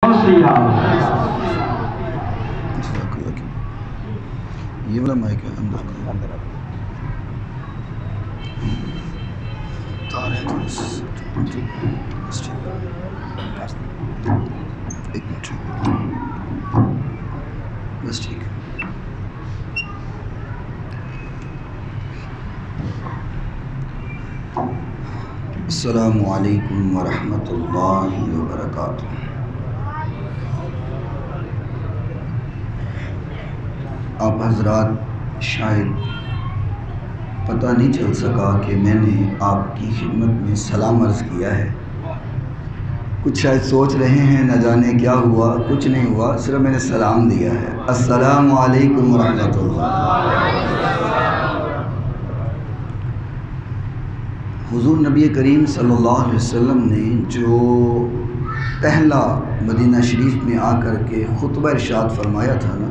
یہ والا مائک ہے اندر تار ہے تھوڑی سی ایک منٹ بس ٹھیک ہے. السلام علیکم ورحمۃ اللہ وبرکاتہ. آپ حضرات شاید پتہ نہیں چل سکا کہ میں نے آپ کی خدمت میں سلام عرض کیا ہے. کچھ شاید سوچ رہے ہیں نہ جانے کیا ہوا. کچھ نہیں ہوا، صرف میں نے سلام دیا ہے. السلام علیکم ورحمۃ اللہ. حضور نبی کریم صلی اللہ علیہ وسلم نے جو پہلا مدینہ شریف میں آ کر کے خطبہ ارشاد فرمایا تھا نا،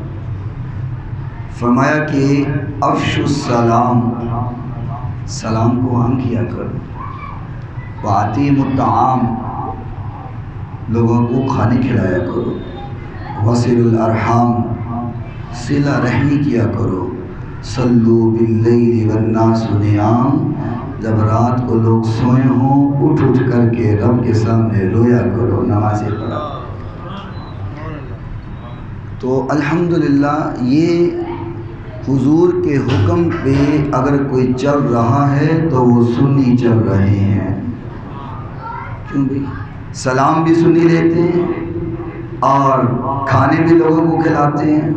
فرمایا کہ افشوا السلام، سلام کو عام کیا کرو، وَأَطِعِمُوا الطَّعَامَ، لوگوں کو کھانے کھلایا کرو، وَصِلُوا الْأَرْحَامَ، صلہ رحمی کیا کرو، صلوا باللیل والناس نیام، جب رات کو لوگ سوئے ہوں اٹھ کر کے رب کے سامنے رویا کرو، نمازیں پڑھا. تو الحمدللہ یہ حضور کے حکم پہ اگر کوئی چل رہا ہے تو وہ سنی چل رہے ہیں. کیوں بھئی؟ سلام بھی سنی لیتے ہیں اور کھانے بھی لوگوں کو کھلاتے ہیں.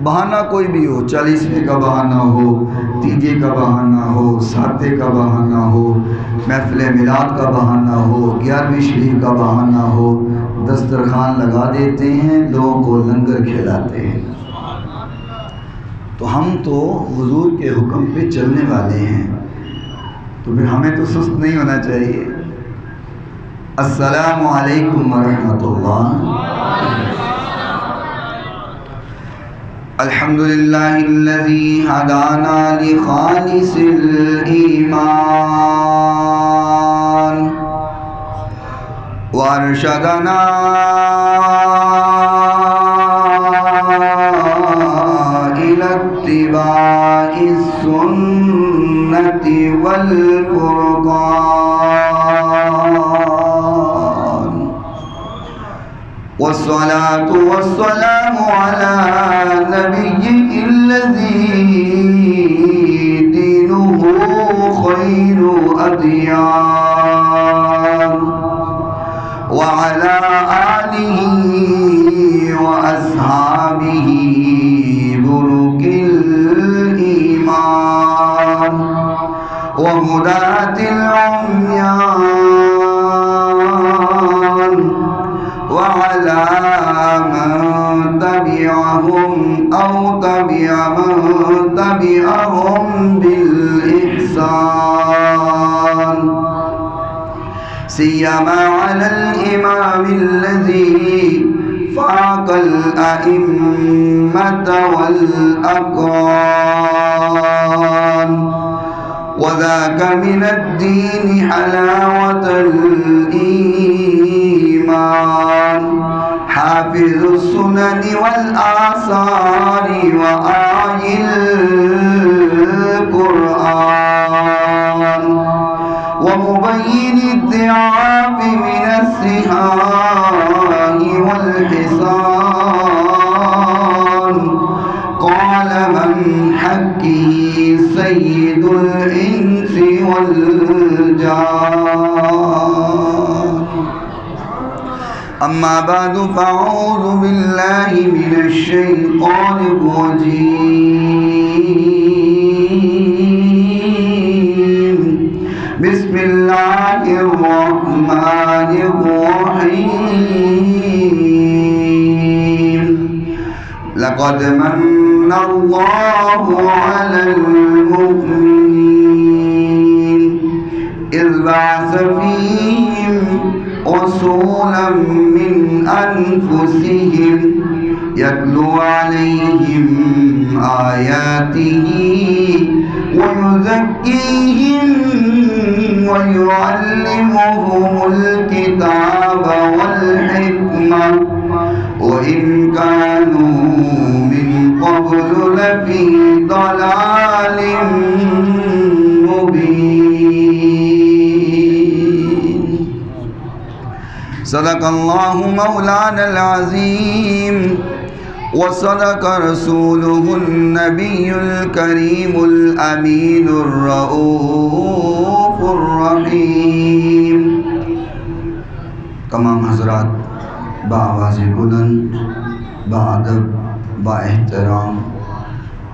بہانہ کوئی بھی ہو، 40ویں کا بہانہ ہو، تیجے کا بہانہ ہو، ساتھے کا بہانہ ہو، محفل میلاد کا بہانہ ہو، 11ویں شریف کا بہانہ ہو، دسترخوان لگا دیتے ہیں، لوگوں کو لنگر کھلاتے ہیں. تو ہم تو حضور کے حکم پہ چلنے والے ہیں، تو پھر ہمیں تو سست نہیں ہونا چاہیے. السلام علیکم ورحمۃ اللہ. الحمدللہ الذی ہدانا لخالص الایمان وارشدنا اتباع السنة والفرقان والصلاة والسلام على نبيه الذي دينه خير أديان وعلى آله وأصحابه وهداة العميان وعلى من تبعهم أو تبع من تبعهم بالإحسان سيما على الإمام الذي فاق الأئمة والأقران وذاك من الدين حلاوة الإيمان حافظ السنن والآثار وآي القرآن ومبين الضعاف من السهام والحصان قال من حكه سيد الإنس والجان. أما بعد فأعوذ بالله من الشيطان الرجيم. بسم الله الرحمن الرحيم. لقد من الله على المؤمنين إذ بعث فيهم رسولا من أنفسهم يتلو عليهم آياته ويزكيهم ويعلمهم الكتاب والحكمة وَإِن كَانُوا مِن قَبْلُ لَفِي ضَلَالٍ مُبِينٍ۔ صدق اللہ مولانا العظیم وصدق رسوله النبی الکریم الامین الرؤوف الرحیم۔ تمام حضرات بآواز بلند، بادب، با احترام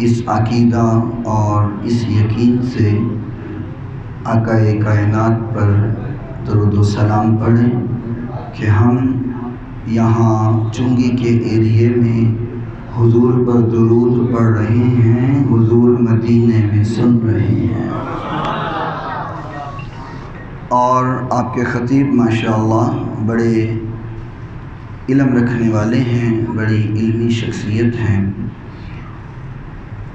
اس عقیدہ اور اس یقین سے آقا کائنات پر درود و سلام پڑھیں کہ ہم یہاں چنگی کے ایریے میں حضور پر درود پڑھ رہے ہیں، حضور مدینے میں سن رہے ہیں، اور آپ کے خطیب ماشاءاللہ بڑے علم رکھنے والے ہیں، بڑی علمی شخصیت ہیں۔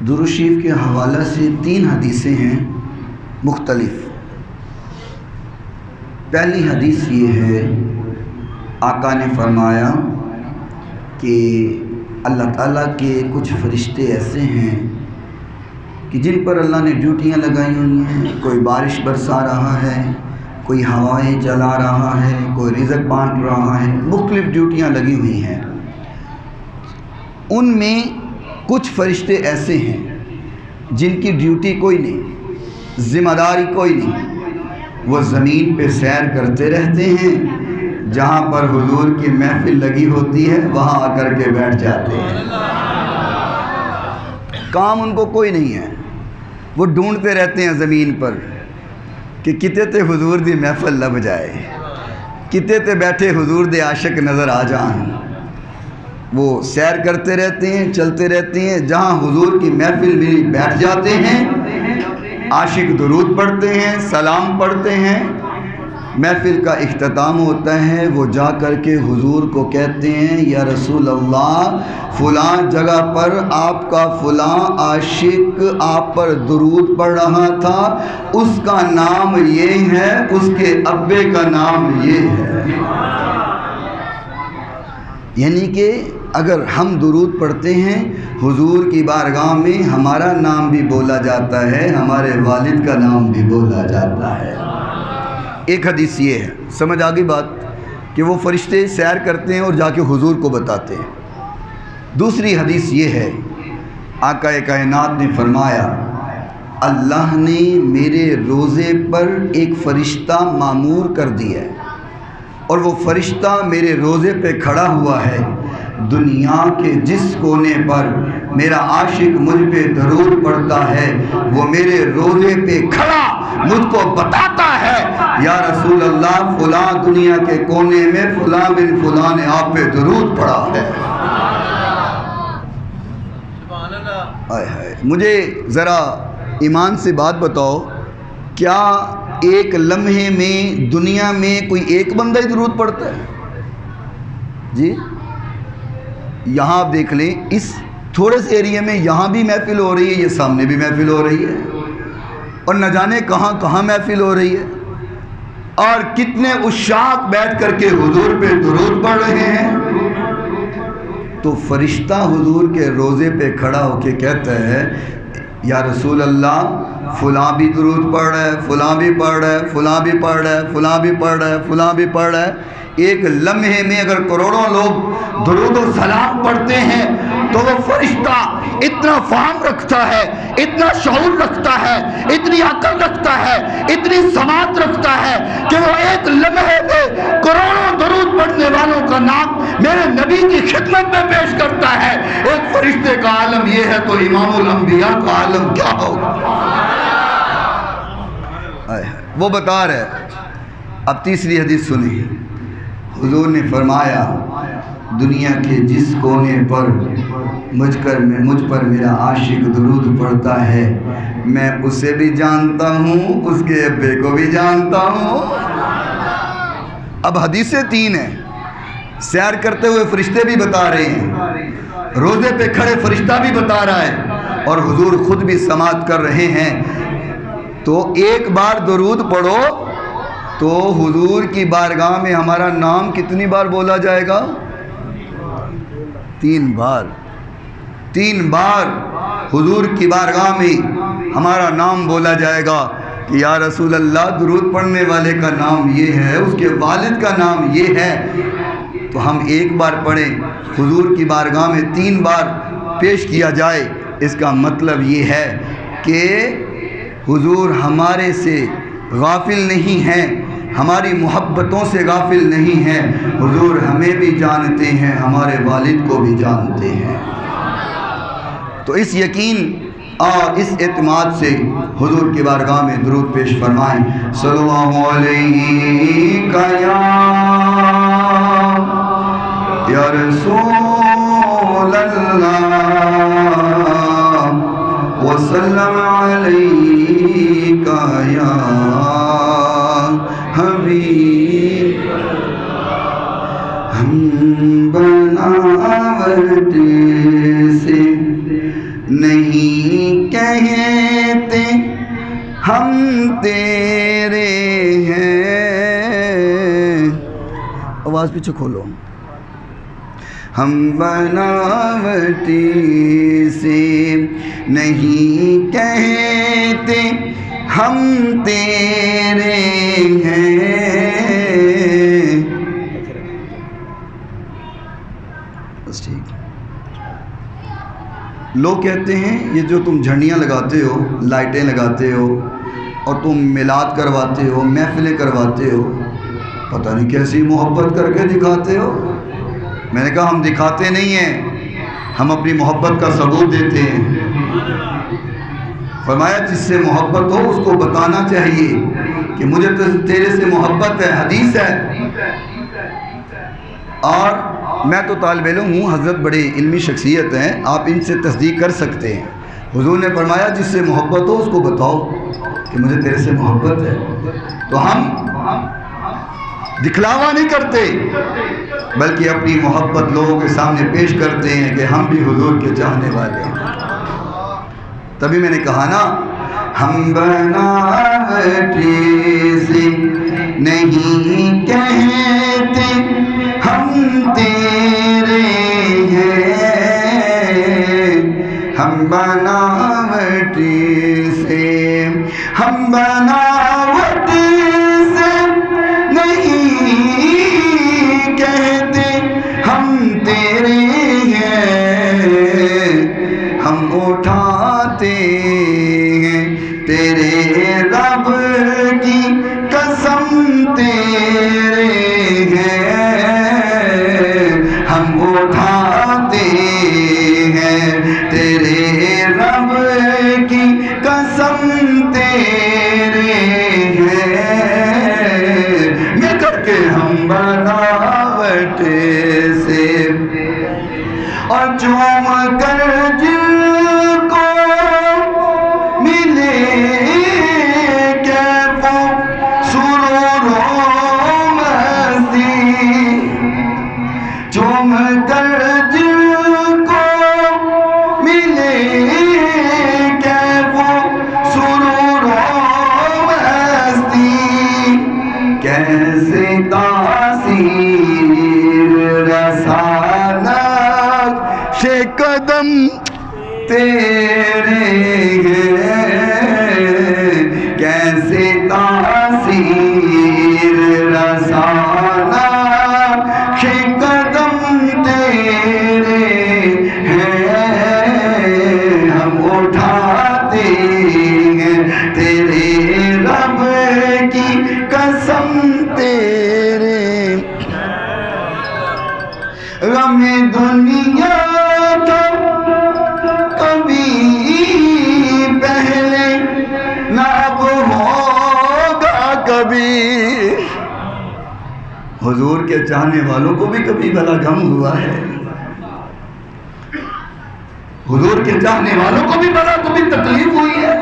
درود شریف کے حوالہ سے 3 حدیثیں ہیں مختلف۔ پہلی حدیث یہ ہے، آقا نے فرمایا کہ اللہ تعالیٰ کے کچھ فرشتے ایسے ہیں کہ جن پر اللہ نے ڈیوٹیاں لگائی ہوئی ہیں، کوئی بارش برسا رہا ہے، کوئی ہوائیں جلا رہا ہے، کوئی رزق بانٹ رہا ہے، مختلف ڈیوٹیاں لگی ہوئی ہیں۔ ان میں کچھ فرشتے ایسے ہیں جن کی ڈیوٹی کوئی نہیں، ذمہ داری کوئی نہیں، وہ زمین پہ سیر کرتے رہتے ہیں، جہاں پر حضور کی محفل لگی ہوتی ہے وہاں آ کر کے بیٹھ جاتے ہیں۔ کام ان کو کوئی نہیں ہے، وہ ڈھونڈتے رہتے ہیں زمین پر کہ کتے تے حضور دی محفل لب جائے، کتے تے بیٹھے حضور دے عاشق نظر آ جان۔ وہ سیر کرتے رہتے ہیں، چلتے رہتے ہیں، جہاں حضور کی محفل ملی بیٹھ جاتے ہیں، عاشق درود پڑھتے ہیں، سلام پڑھتے ہیں، محفل کا اختتام ہوتا ہے، وہ جا کر کے حضور کو کہتے ہیں یا رسول اللہ فلاں جگہ پر آپ کا فلاں عاشق آپ پر درود پڑھ رہا تھا، اس کا نام یہ ہے، اس کے ابے کا نام یہ ہے۔ یعنی کہ اگر ہم درود پڑھتے ہیں حضور کی بارگاہ میں، ہمارا نام بھی بولا جاتا ہے، ہمارے والد کا نام بھی بولا جاتا ہے۔ ایک حدیث یہ ہے، سمجھ آگئی بات، کہ وہ فرشتے سیر کرتے ہیں اور جا کے حضور کو بتاتے ہیں۔ دوسری حدیث یہ ہے، آقا کائنات نے فرمایا اللہ نے میرے روزے پر ایک فرشتہ مامور کر دیا ہے، اور وہ فرشتہ میرے روزے پہ کھڑا ہوا ہے، دنیا کے جس کونے پر میرا عاشق مجھ پہ درود پڑھتا ہے وہ میرے روزے پہ کھڑا مجھ کو بتاتا ہے یا رسول اللہ فلاں دنیا کے کونے میں فلاں بن فلاں نے آپ پہ درود پڑھا ہے۔ مجھے ذرا ایمان سے بات بتاؤ، کیا ایک لمحے میں دنیا میں کوئی ایک بندہ ہی درود پڑھتا ہے؟ جی یہاں آپ دیکھ لیں، اس تھوڑے سے ایریے میں یہاں بھی محفل ہو رہی ہے، یہ سامنے بھی محفل ہو رہی ہے، اور نہ جانے کہاں کہاں محفل ہو رہی ہے، اور کتنے عشاق بیٹھ کر کے حضور پہ درود پڑھ رہے ہیں۔ تو فرشتہ حضور کے روزے پہ کھڑا ہو کے کہتا ہے یا رسول اللہ فلاں بھی درود پڑھ رہا ہے، فلاں بھی پڑھ رہا ہے، فلاں بھی پڑھ رہا ہے، فلاں بھی پڑھ رہا ہے، فلاں بھی پڑھ رہا ہے۔ ایک لمحے میں اگر کروڑوں لوگ درود و سلام پڑھتے ہیں تو وہ فرشتہ اتنا فہم رکھتا ہے، اتنا شعور رکھتا ہے، اتنی عقل رکھتا ہے، اتنی سماعت رکھتا ہے کہ وہ ایک لمحے میں کروڑوں درود پڑھنے والوں کا نام میرے نبی کی خدمت میں پیش کرتا ہے۔ ایک فرشتے کا عالم یہ ہے تو امام الانبیاء کا عالم کیا ہوگا؟ وہ بتا رہے۔ اب تیسری حدیث سنیے، حضور نے فرمایا دنیا کے جس کونے پر مجھ پر میرا عاشق درود پڑھتا ہے میں اسے بھی جانتا ہوں، اس کے ابے کو بھی جانتا ہوں۔ اب حدیثیں 3 ہیں، سیر کرتے ہوئے فرشتے بھی بتا رہے ہیں، روزے پہ کھڑے فرشتہ بھی بتا رہا ہے، اور حضور خود بھی سماعت کر رہے ہیں۔ تو ایک بار درود پڑھو تو حضور کی بارگاہ میں ہمارا نام کتنی بار بولا جائے گا؟ 3 بار حضور کی بارگاہ میں ہمارا نام بولا جائے گا کہ یا رسول اللہ درود پڑھنے والے کا نام یہ ہے، اس کے والد کا نام یہ ہے، تو ہم 1 بار پڑھیں، حضور کی بارگاہ میں 3 بار پیش کیا جائے، اس کا مطلب یہ ہے کہ حضور ہمارے سے غافل نہیں ہیں، ہماری محبتوں سے غافل نہیں ہیں، حضور ہمیں بھی جانتے ہیں، ہمارے والد کو بھی جانتے ہیں۔ تو اس یقین اور اس اعتماد سے حضور کی بارگاہ میں درود پیش فرمائیں۔ صلی اللہ علیہ یا رسول اللہ وسلم علیہ یا حبیب، ہم بناوٹ سے نہیں کہتے ہم تیرے ہیں، آواز پیچھے کھولو، ہم بناوٹی سے نہیں کہتے ہم تیرے ہیں۔ بس ٹھیک۔ لوگ کہتے ہیں یہ جو تم جھنڈیاں لگاتے ہو، لائٹیں لگاتے ہو اور تم میلاد کرواتے ہو، محفلیں کرواتے ہو، پتہ نہیں کیسی محبت کر کے دکھاتے ہو۔ میں نے کہا ہم دکھاتے نہیں ہیں، ہم اپنی محبت کا ثبوت دیتے ہیں۔ فرمایا جس سے محبت ہو اس کو بتانا چاہیے کہ مجھے تیرے سے محبت ہے، حدیث ہے۔ اور میں تو طالب علم ہوں، حضرت بڑی علمی شخصیت ہیں، آپ ان سے تصدیق کر سکتے ہیں۔ حضور نے فرمایا جس سے محبت ہو اس کو بتاؤ کہ مجھے تیرے سے محبت ہے۔ تو ہم دکھلاوا نہیں کرتے بلکہ اپنی محبت لوگوں کے سامنے پیش کرتے ہیں کہ ہم بھی حضور کے چاہنے والے ہیں۔ تبھی میں نے کہا نا، ہم بناوٹی سے نہیں کہتے ہم تیرے ہیں، ہم بناوٹی سے، ہم بناوٹی سے نہیں کہتے ہم تیرے ہیں، ہم اٹھاتے ہیں تیرے رب کی قسم تیرے ہیں، ہم اٹھاتے ہیں تیرے رب کی قسم تیرے ہیں، مل کر کے ہم بناوٹ سے اور چوم کر جن کو ملے کیف و سرور و مستی، چوم کر جن کو ملے کیف و سرور و مستی، کیسے تاثیر رسانا قدم تیرے ہیں، کیسے تاثیر رسانا قدم تیرے ہیں، ہم اٹھاتے ہیں تیرے رب کی قسم تیرے، غم دنیا حضور کے چاہنے والوں کو بھی کبھی بھلا غم ہوا ہے، حضور کے چاہنے والوں کو بھی بھلا کبھی تکلیف ہوئی ہے۔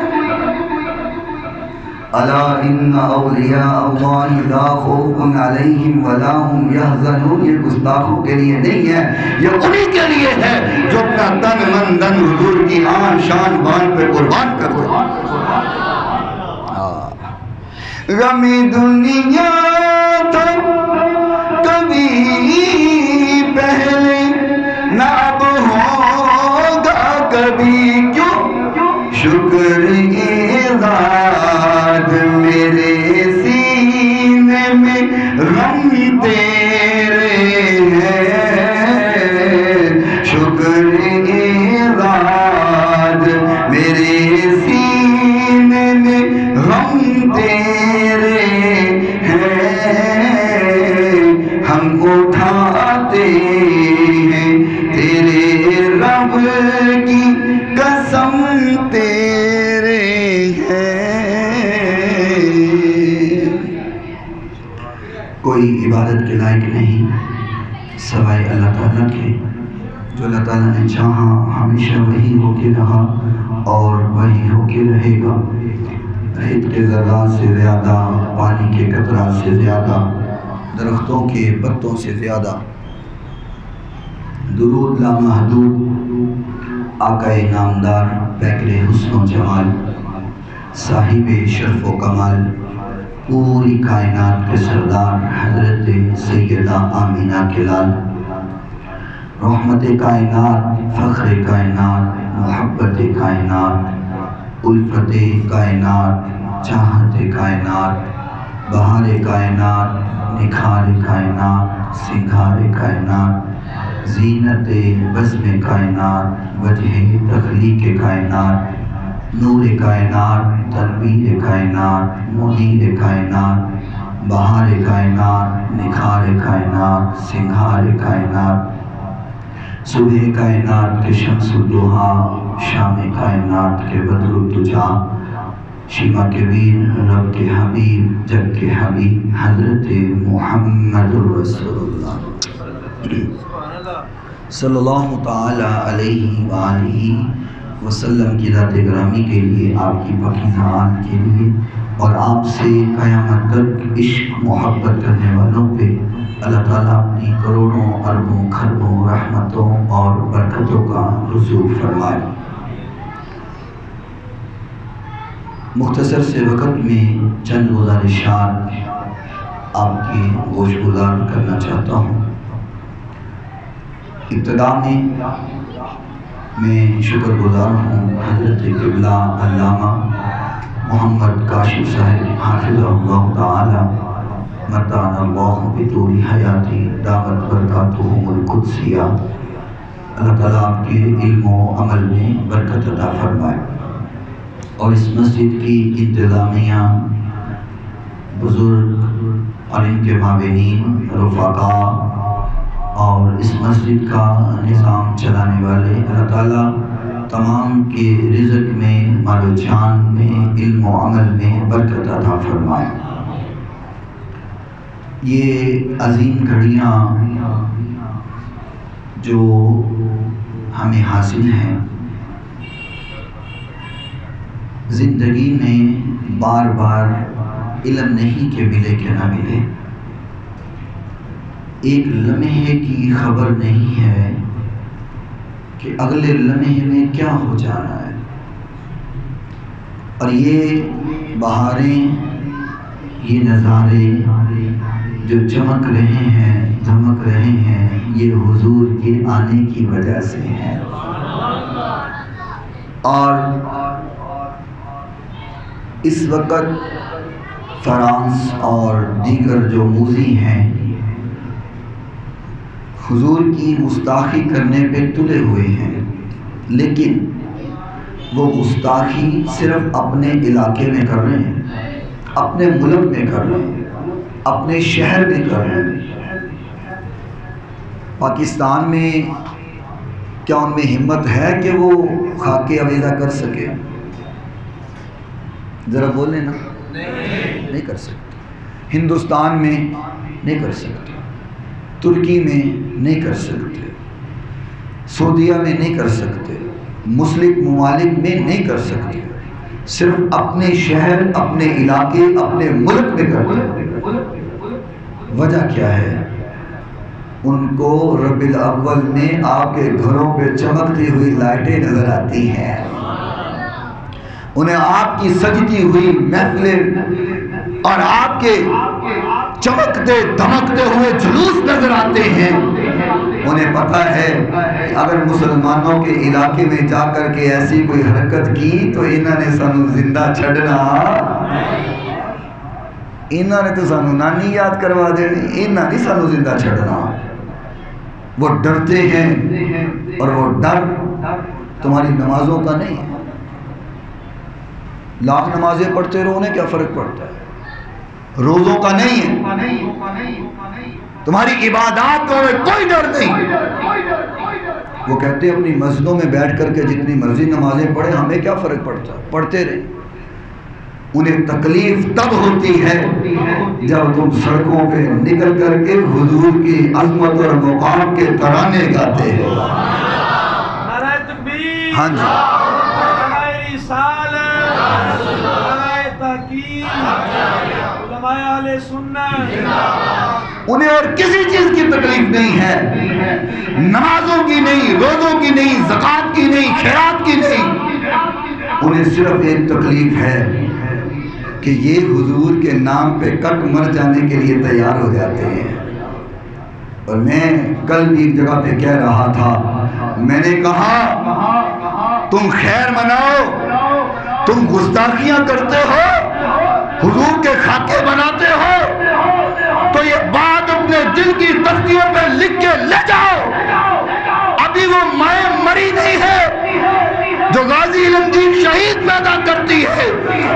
الا ان اولیاء اللہ لا خوف علیہم ولا هم يحزنون، یہ گستاخوں کے لیے نہیں ہے، یہ انہی کے لیے ہے جو اپنا تن من دن حضور کی آن شان بان پہ قربان کر دے۔ غم دنیا تھا کبھی پہلے نہ عبادت کے لائق نہیں سوائے اللہ تعالیٰ کے، جو اللہ تعالیٰ نے چاہا ہمیشہ وہی ہو کے رہا اور وہی ہو کے رہے گا۔ ریت کے ذرات سے زیادہ، پانی کے قطرات سے زیادہ، درختوں کے پتوں سے زیادہ، درود لامحدود آقا نامدار پیکر حسن و جمال، صاحب شرف و کمال، پوری کائنات کے سردار حضرت سیدہ آمینہ کے لال، رحمت کائنات، فخر کائنات، محبت کائنات، الفت کائنات، چاہت کائنات، بہار کائنات، نکھار کائنات، سنگھار کائنات، زینت بزم کائنات، وجہ تخلیق کائنات، نور کائنات، تنویر کائنات، منیر کائنات، بہار کائنات، نکھار کائنات، سنگھار کائنات، صبح کائنات کے شمس الضحیٰ، شام کائنات کے بدر الدجا، شیما کے ویر، رب کے حبیب، جگ کے حبیب، حضرت محمد رسول اللہ صلی اللہ تعالی علیہ وآلہ وسلم کی ذات گرامی کے لیے، آپ کی پاکیزہ آل کے لیے، اور آپ سے قیامت تک عشق محبت کرنے والوں پہ اللہ تعالیٰ اپنی کروڑوں اربوں کھربوں رحمتوں اور برکتوں کا نزول فرمائے۔ مختصر سے وقت میں چند گزارشات آپ کی گوش گزار کرنا چاہتا ہوں۔ ابتدا میں شکر گزار ہوں حضرت قبلہ علامہ محمد کاشف صاحب حافظ اللہ تعالی متان اللہ بطول حیاتی دامت برکاتہم القدسیہ، اللہ تعالیٰ آپ کے علم و عمل میں برکت عطا فرمائے، اور اس مسجد کی انتظامیہ، بزرگ اور ان کے مابینین، رفقاء اور اس مسجد کا نظام چلانے والے، اللہ تعالیٰ تمام کے رزق میں، مال و جان میں، علم و عمل میں برکت عطا فرمائے۔ یہ عظیم گھڑیاں جو ہمیں حاصل ہیں، زندگی میں بار بار علم نہیں کہ ملے کہ نہ ملے، ایک لمحے کی خبر نہیں ہے کہ اگلے لمحے میں کیا ہو جانا ہے، اور یہ بہاریں، یہ نظارے جو چمک رہے ہیں، دھمک رہے ہیں، یہ حضور کے آنے کی وجہ سے ہیں۔ اور اس وقت فرانس اور دیگر جو موذی ہیں حضور کی گستاخی کرنے پہ تلے ہوئے ہیں، لیکن وہ گستاخی صرف اپنے علاقے میں کر رہے ہیں، اپنے ملک میں کر رہے ہیں، اپنے شہر میں کر رہے ہیں۔ پاکستان میں کیا ان میں ہمت ہے کہ وہ خاک عویدہ کر سکے؟ ذرا بولیں نا، نہیں کر سکتے۔ ہندوستان میں نہیں کر سکتے، ترکی میں نہیں کر سکتے، سعودیہ میں نہیں کر سکتے، مسلم ممالک میں نہیں کر سکتے، صرف اپنے شہر، اپنے علاقے، اپنے ملک میں کرتے ہیں۔ وجہ کیا ہے؟ ان کو ربیع الاول میں آپ کے گھروں پہ چمکتی ہوئی لائٹیں نظر آتی ہیں، انہیں آپ کی سجتی ہوئی محفلیں اور آپ کے چمکتے دھمکتے ہوئے جلوس نظر آتے ہیں۔ انہیں پتہ ہے کہ اگر مسلمانوں کے علاقے میں جا کر کے ایسی کوئی حرکت کی تو انہوں نے سانو زندہ چھڑنا، انہوں نے تو سانو نانی یاد کروا دینی، انہوں نے سانو زندہ چھڑنا۔ وہ ڈرتے ہیں، اور وہ ڈر تمہاری نمازوں کا نہیں ہے۔ لاکھ نمازیں پڑھتے رہو، انہیں کیا فرق پڑتا ہے؟ روزوں کا نہیں ہے، تمہاری عبادات کا کوئی ڈر نہیں۔ وہ کہتے ہیں اپنی مسجدوں میں بیٹھ کر کے جتنی مرضی نمازیں پڑھیں، ہمیں کیا فرق پڑتا ہے، پڑھتے رہیں۔ انہیں تکلیف تب ہوتی ہے جب تم سڑکوں پہ نکل کر کے حضور کی عظمت اور مقام کے ترانے گاتے ہو. نعرہ تکبیر، ہاں جی، نعرہ رسالت، نعرہ تحقیق، علماء اہل سنت. انہیں اور کسی چیز کی تکلیف نہیں ہے، نمازوں کی نہیں، روزوں کی نہیں، زکوٰۃ کی نہیں، خیرات کی نہیں. انہیں صرف ایک تکلیف ہے کہ یہ حضور کے نام پہ کٹ مر جانے کے لیے تیار ہو جاتے ہیں. اور میں کل بھی ایک جگہ پہ کہہ رہا تھا، میں نے کہا تم خیر مناؤ، تم گستاخیاں کرتے ہو، حضور کے خاکے بناتے ہو، تو یہ بات اپنے دل کی تختیوں پہ لکھ کے لے جاؤ. ابھی وہ مائیں مری نہیں ہے جو غازی علمدین شہید پیدا کرتی ہے،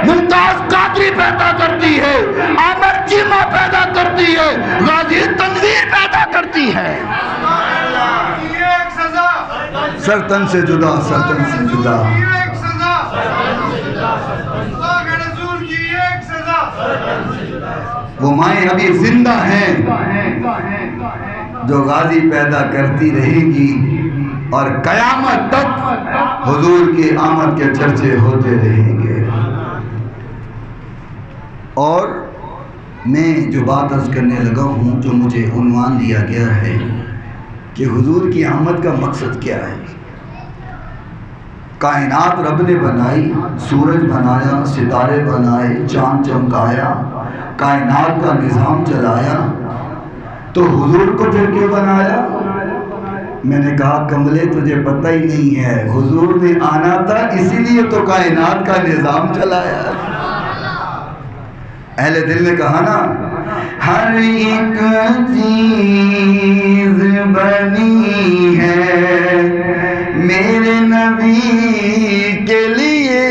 ممتاز قادری پیدا کرتی ہے، عامر چیمہ پیدا کرتی ہے، غازی تنویر پیدا کرتی ہے. سر تن سے جدا، سر تن سے جدا. وہ مائیں ابھی زندہ ہیں جو غازی پیدا کرتی رہے گی، اور قیامت تک حضور کی آمد کے چرچے ہوتے رہیں گے. اور میں جو بات عرض کرنے لگا ہوں، جو مجھے عنوان دیا گیا ہے کہ حضور کی آمد کا مقصد کیا ہے. کائنات رب نے بنائی، سورج بنایا، ستارے بنائے، چاند چمکایا، کائنات کا نظام چلایا، تو حضور کو پھر کیوں بنایا؟ میں نے کہا کملے تجھے پتہ ہی نہیں ہے، حضور نے آنا تھا اسی لیے تو کائنات کا نظام چلایا. اہل دل نے کہا نا، ہر ایک چیز بنی ہے میرے نبی کے لیے.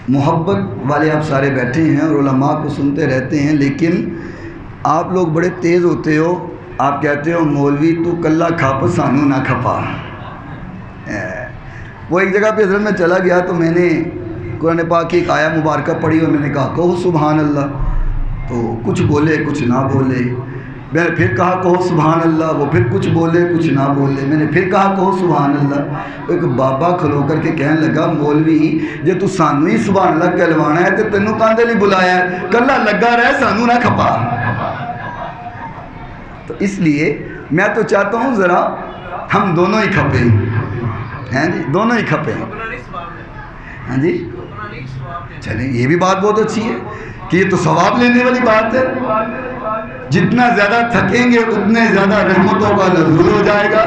محبت والے آپ سارے بیٹھے ہیں اور علماء کو سنتے رہتے ہیں، لیکن آپ لوگ بڑے تیز ہوتے ہو. آپ کہتے ہو مولوی تو کلہ کھاپ سانو نہ کھپا. وہ ایک جگہ پہ حضرت میں چلا گیا تو میں نے قرآن پاک کی ایک آیہ مبارکہ پڑھی اور میں نے کہا کہو سبحان اللہ. تو کچھ بولے کچھ نہ بولے. میں نے پھر کہا کہو سبحان اللہ، وہ پھر کچھ بولے کچھ نہ بولے. میں نے پھر کہا کہو سبحان اللہ. ایک بابا کھلو کر کے کہنے لگا مولوی جے تو سانو ہی سبحان اللہ کہلوانا ہے تو تینوں کاندے نہیں بلایا ہے، کلہ لگا رہے سانو نہ کھپا. تو اس لیے میں تو چاہتا ہوں ذرا ہم دونوں ہی کھپیں. ہیں جی، دونوں ہی کھپیں. ہاں جی، چلیں یہ بھی بات بہت اچھی ہے کہ یہ تو ثواب لینے والی بات ہے. جتنا زیادہ تھکیں گے اتنے زیادہ رحمتوں کا نزول ہو جائے گا،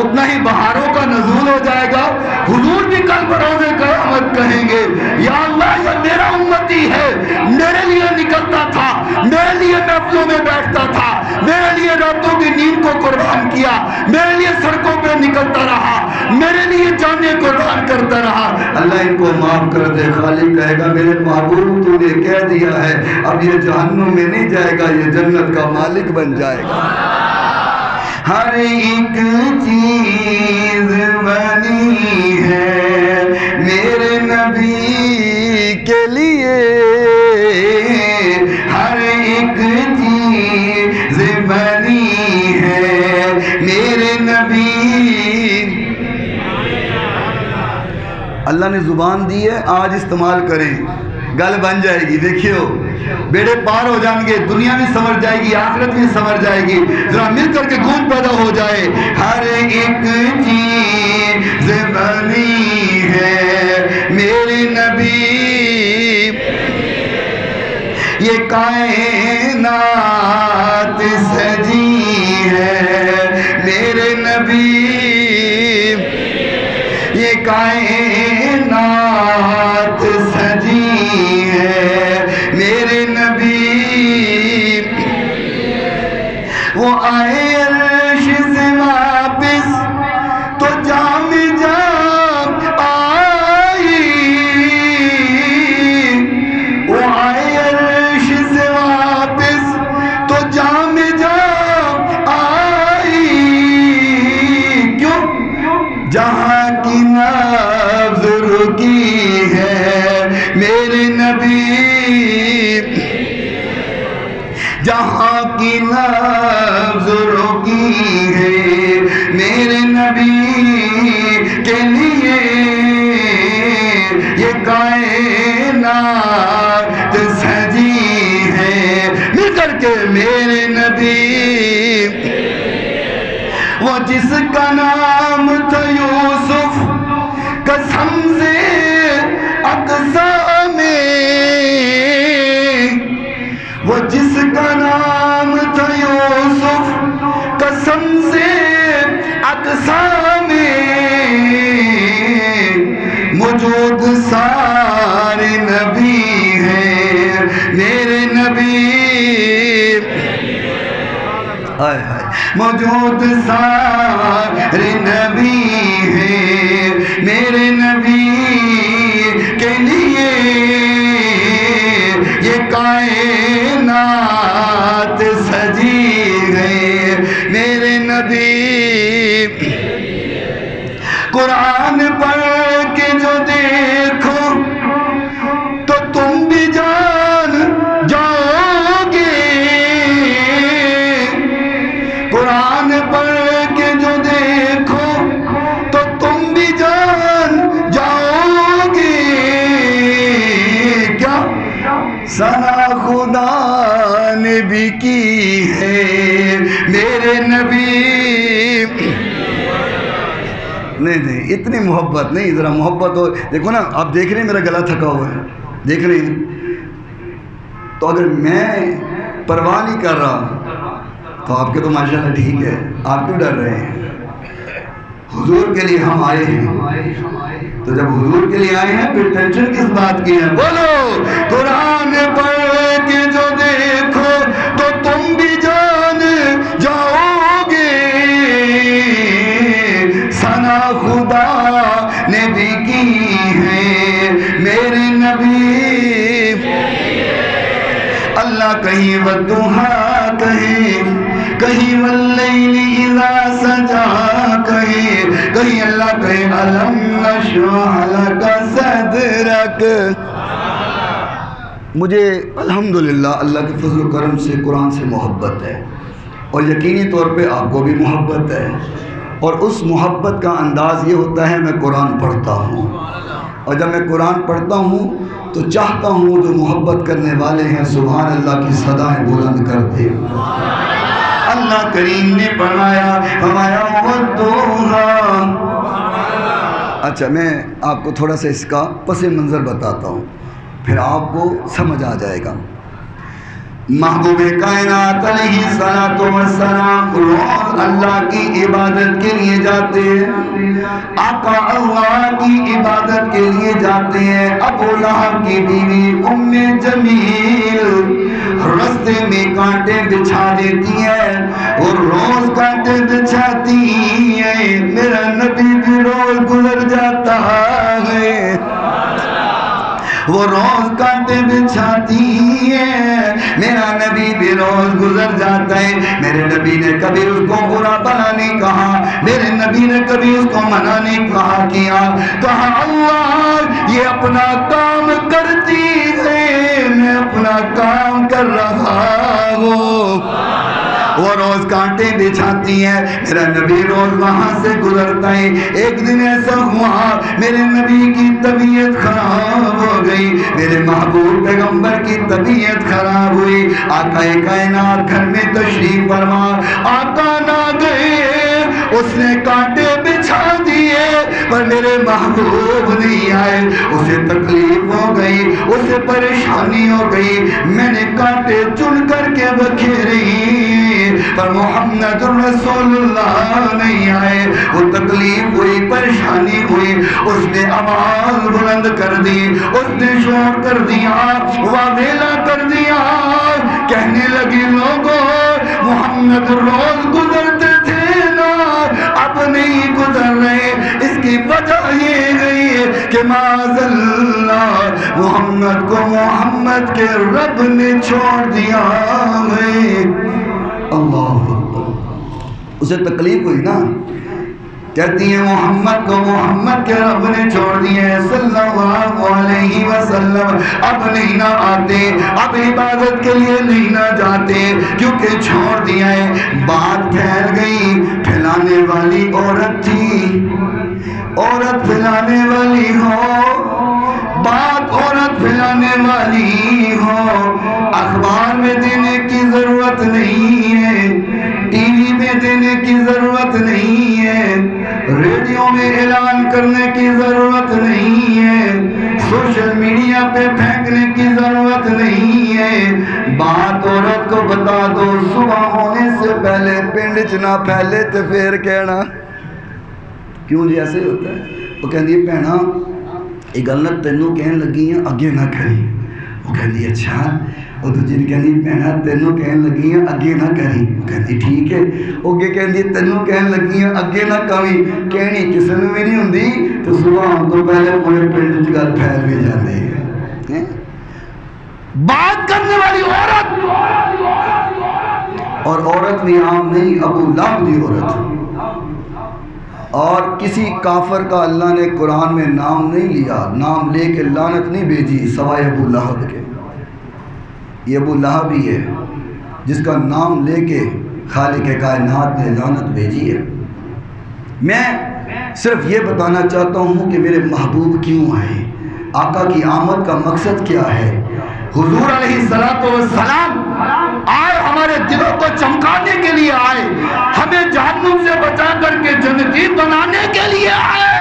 اتنا ہی بہاروں کا نزول ہو جائے گا. حضور بھی کل بروز قیامت کہیں گے یا اللہ یہ میرا امتی ہے، میرے لیے نکلتا تھا، میرے لیے محفلوں میں بیٹھتا تھا، میرے لیے راتوں کی نیند کو قربان کیا، میرے لیے سڑکوں پہ نکلتا رہا، میرے لیے جانیں قربان کرتا رہا. اللہ ان کو معاف کر دے. خالق کہے گا میرے محبوب تو نے کہہ دیا ہے اب یہ جہنم میں نہیں جائے گا، یہ جنت کا مالک بن جائے گا. ہر ایک چیز بنی ہے میرے نبی کے لیے، ہر ایک چیز بنی ہے میرے نبی. اللہ نے زبان دی ہے، آج استعمال کریں، گل بن جائے گی. دیکھیو بیڑے پار ہو جائیں گے، دنیا بھی سمجھ جائے گی، آخرت بھی سمجھ جائے گی. ذرا مل کر کے گونج پیدا ہو جائے. ہر ایک چیز بنی ہے میرے نبی، یہ کائنات سجی ہے میرے نبی، یہ کائنات سجی ہے میرے نبی. وہ آئے عرش سے واپس تو جام جام آئی، وہ آئے عرش سے واپس تو جام جام آئی. کیوں؟ جہاں کی نبض رکی کی ہے میرے نبی کے لیے یہ کائنات سجی ہے مل کر کے میرے نبی وہ جس کا نام تھا یوسف قسم سے اقصا میں وہ جس کا نام تھا یوسف قسم سے اقصا میں موجود سارے نبی ہیں میرے نبی موجود سارے نبی ہیں میرے نبی کے لیے یہ کائنات سجی ہے میرے نبی قرآن پڑھ کے جو دیکھو تو تم بھی جان جاؤ گے قرآن پڑھ کے جو دیکھو تو تم بھی جان جاؤ گے کیا ثنا خدا نے بھی کی ہے میرے نبی نہیں اتنی محبت نہیں ذرا محبت ہو دیکھو نا آپ دیکھ رہے ہیں میرا گلا تھکا ہوا ہے دیکھ رہے ہیں تو اگر میں پرواہ نہیں کر رہا تو آپ کے تو ماشاءاللہ ٹھیک ہے آپ کیوں ڈر رہے ہیں حضور کے لیے ہم آئے ہیں تو جب حضور کے لیے آئے ہیں پھر ٹینشن کس بات کی ہے بولو قرآن پڑھ کے جو دیکھو تو تم بھی جان جاؤ گے ثنا خدا نے بھی کی ہے میرے نبی اللہ کہیں والضحیٰ کہیں واللیل اذا سجا کہیں اللہ کہیں الم نشرح لک صدرک مجھے الحمدللہ اللہ کے فضل و کرم سے قرآن سے محبت ہے اور یقینی طور پہ آپ کو بھی محبت ہے اور اس محبت کا انداز یہ ہوتا ہے میں قرآن پڑھتا ہوں اور جب میں قرآن پڑھتا ہوں تو چاہتا ہوں جو محبت کرنے والے ہیں سبحان اللہ کی صدایں بلند کر دے اللہ کریم نے فرمایا اچھا میں آپ کو تھوڑا سا اس کا پس منظر بتاتا ہوں پھر آپ کو سمجھ آ جائے گا محبوب کائنات علیہ السلام روز اللہ کی عبادت کے لیے جاتے ہیں آقا اللہ کی عبادت کے لیے جاتے ہیں ابو لہب کی بیوی ام جمیل رستے میں کانٹے بچھا دیتی ہے اور روز کانٹے بچھاتی ہے میرا نبی بھی روز گزر جاتا ہے وہ روز کانٹے بچھاتی ہے میرا نبی بھی روز گزر جاتا ہے میرے نبی نے کبھی اس کو برا بھلا نہیں کہا میرے نبی نے کبھی اس کو منع نہیں کہا اللہ یہ اپنا کام کرتی ہے میں اپنا کام کر رہا ہوں وہ روز کانٹے بچھاتی ہے میرا نبی روز وہاں سے گزرتا ہے ایک دن ایسا ہوا میرے نبی کی طبیعت خراب ہو گئی میرے محبوب پیغمبر کی طبیعت خراب ہوئی آقا کائنات گھر میں تشریف فرما آقا نہ گئے اس نے کانٹے بچھا دیے پر میرے محبوب نہیں آئے اسے تکلیف ہو گئی اسے پریشانی ہو گئی میں نے کانٹے چن کر کے بکھیری پر محمد رسول اللہ نہیں آئے وہ تکلیف ہوئی پریشانی ہوئی اس نے آواز بلند کر دی اس نے شور کر دیا واویلا کر دیا کہنے لگی لوگوں محمد روز گزرتے تھے نا اب نہیں گزر رہے اس کی وجہ یہ گئی کہ معاذ اللہ محمد کو محمد کے رب نے چھوڑ دیا ہے اللہ اسے تکلیف ہوئی نا کہتی ہے محمد کو محمد کے رب نے چھوڑ دیے صلی اللہ علیہ وسلم اب نہیں نہ آتے اب عبادت کے لیے نہیں نہ جاتے کیونکہ چھوڑ دیا ہے بات پھیل گئی گالیاں دینے کی ضرورت نہیں ہے، ریڈیو میں اعلان کرنے کی ضرورت نہیں ہے، سوشل میڈیا پہ پھینکنے کی ضرورت نہیں ہے۔ بات عورت کو بتا دو، صبح ہونے سے پہلے پنڈ چ نہ پھیلے تے پھر کہنا کیوں جی ایسے ہوتا ہے۔ وہ کہندی ہے بھینا یہ گل نہ تینوں کہن لگی ہیں اگے نہ کری، وہ کہندی اچھا، وہ دوجی نے کہندی بھینا تینوں کہن لگی ہیں اگے نہ کری، وہ کہندی ٹھیک ہے، وہ اگے کہندی تینوں کہن لگی ہیں اگے نہ کری، کہنی کسی نے بھی نہیں ہوندی تو صبح ہم تو پہلے پورے پنڈ چ گل پھیل بھی جاندے ہیں۔ بات کرنے والی عورت، اور عورت بھی عام نہیں، ابو لہب دی عورت، اور کسی کافر کا اللہ نے قرآن میں نام نہیں لیا، نام لے کے لعنت نہیں بھیجی سوائے ابو لہب کے۔ یہ ابو لہب ہی ہے جس کا نام لے کے خالق کائنات نے لعنت بھیجی ہے۔ میں صرف یہ بتانا چاہتا ہوں کہ میرے محبوب کیوں آئے، آقا کی آمد کا مقصد کیا ہے۔ حضور علیہ السلام آئے ہمارے دلوں کو چمکانے کے لیے آئے، ہمیں جہنم سے بچا کر کے جنتی بنانے کے لیے آئے۔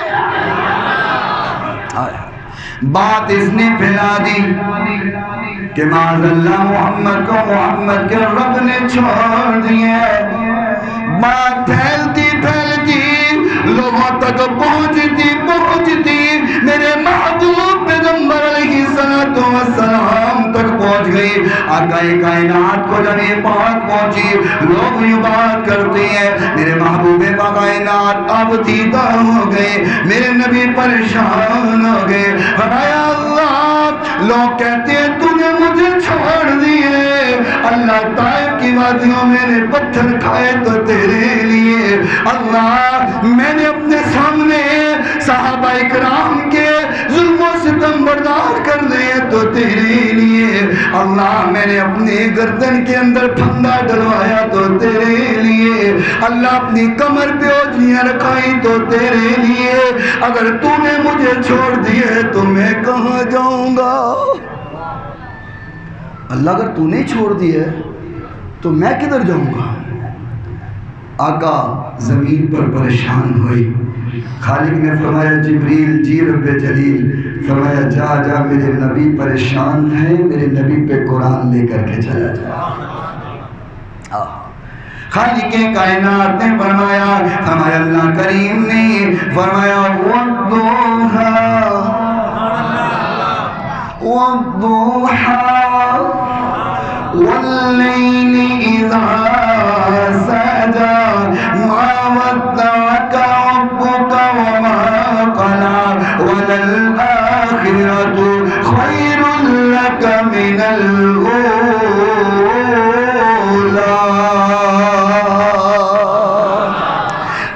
بات اس نے پھیلا دی کہ معاذ اللہ محمد کو محمد کے رب نے چھوڑ دیا۔ بات پھیلتی پھیلتی لوگوں تک پہنچتی میرے محبوب پیغمبر علیہ السلام تک پہنچ گئی۔ آقا کائنات کو جب یہ بات پہنچی، لوگ یہ بات کرتے ہیں میرے محبوب کائنات اب دیدہ ہو گئے، میرے نبی پریشان ہو گئے۔ فرمایا اللہ، لوگ کہتے ہیں تو نے مجھے چھوڑ دیے، اللہ طائف کی وادیوں میں نے پتھر کھائے تو تیرے لیے، اللہ میں نے اپنے سامنے صحابہ اکرام کے ظلم و ستم برداشت کرنے تو تیرے لیے، اللہ میں نے اپنی گردن کے اندر پھندا ڈلوایا تو تیرے لیے، اللہ اپنی کمر پہ اوجھلیاں رکھائی تو تیرے لیے، اگر تو نے مجھے چھوڑ دیے تو میں کہاں جاؤں گا؟ اللہ اگر تو نے چھوڑ دیے تو میں کدھر جاؤں گا؟ آقا زمین پر پریشان ہوئی، خالق نے فرمایا جبریل جی رب جلیل، فرمایا جا جا میرے نبی پریشان ہے، میرے نبی پہ قرآن لے کر کے چلا جا۔ خالق کائنات نے فرمایا اللہ کریم نے فرمایا والضحیٰ واللیل اذا سجا ما ودعك ربك وما قلى وللآخرة خير لك من الأولى۔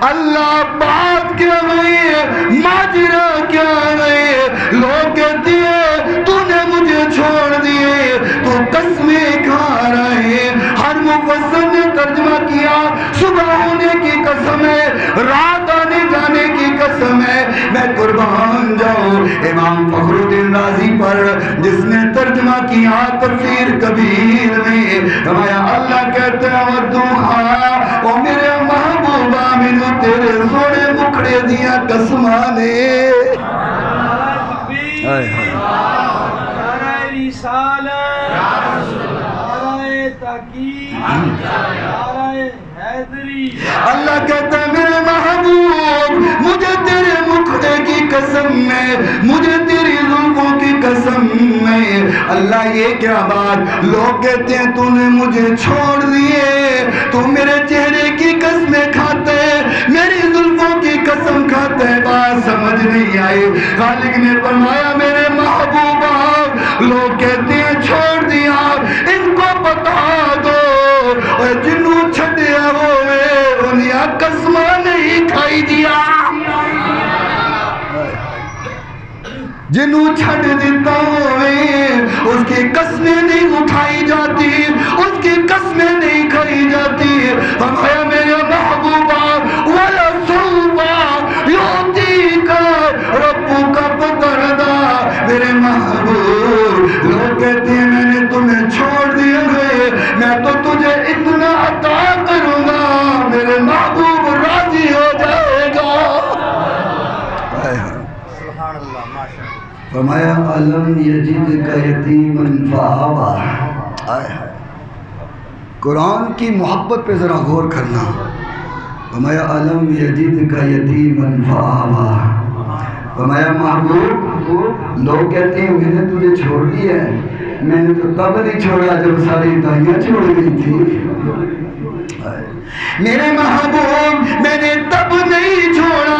اللہ بات کیا رہی ہے، ماجرا کیا رہی ہے، لوگ کہتے ہیں تو نے مجھے چھوڑ دیے، تو قسمیں کھا رہے۔ ہر مفسر نے ترجمہ کیا صبح ہونے کی قسم ہے، رات آنے جانے کی قسم ہے، میں قربان جاؤں امام فخر الدین رازی پر جس نے ترجمہ کیا تفسیر کبیر میں، فرمایا اللہ کہتے ہیں والضحیٰ، او میرے محبوبہ مینوں تیرے سونے مکھڑے دیا قسمانے۔ اللہ کہتا ہے میرے محبوب مجھے تیرے مکھڑے کی قسم میں، مجھے تیری زلفوں کی قسم میں، اللہ یہ کیا بات، لوگ کہتے ہیں تو نے مجھے چھوڑ دیے، تو میرے چہرے کی قسمیں کھاتے، میری زلفوں کی قسم کھاتے، بات سمجھ نہیں آئی۔ خالق نے فرمایا میرے محبوبہ لوگ کہتے ہیں چھوڑ دیا، ان کو بتا دو جنوں چھڑیا ہوئے انہیں قسمہ نہیں کھائی دیا، جنوں چھڑ دیتا ہوئے اس کی قسمیں نہیں اٹھائی جاتی، اس کی قسمیں نہیں کھائی جاتی۔ فرمایا میرے محبوبہ وَلَسَوْفَ يُعْطِيكَ رَبُّكَ فَتَرْضَىٰ، میرے محبوب لوگ کہتے ہیں میں نے تمہیں چھوڑ دیا ہے، میں تو تجھے اتنا عطا کروں گا، میرے فرمایا الم یجدک یتیما فآویٰ. قرآن کی محبت پہ ذرا غور کرنا. فرمایا الم یجدک یتیما فآویٰ. فرمایا محبوب لوگ کہتے ہیں میں نے تجھے چھوڑ دیا ہے، میں نے تو تب نہیں چھوڑا جب ساری دائیاں چھوڑ گئی تھی. میرے محبوب میں نے تب نہیں چھوڑا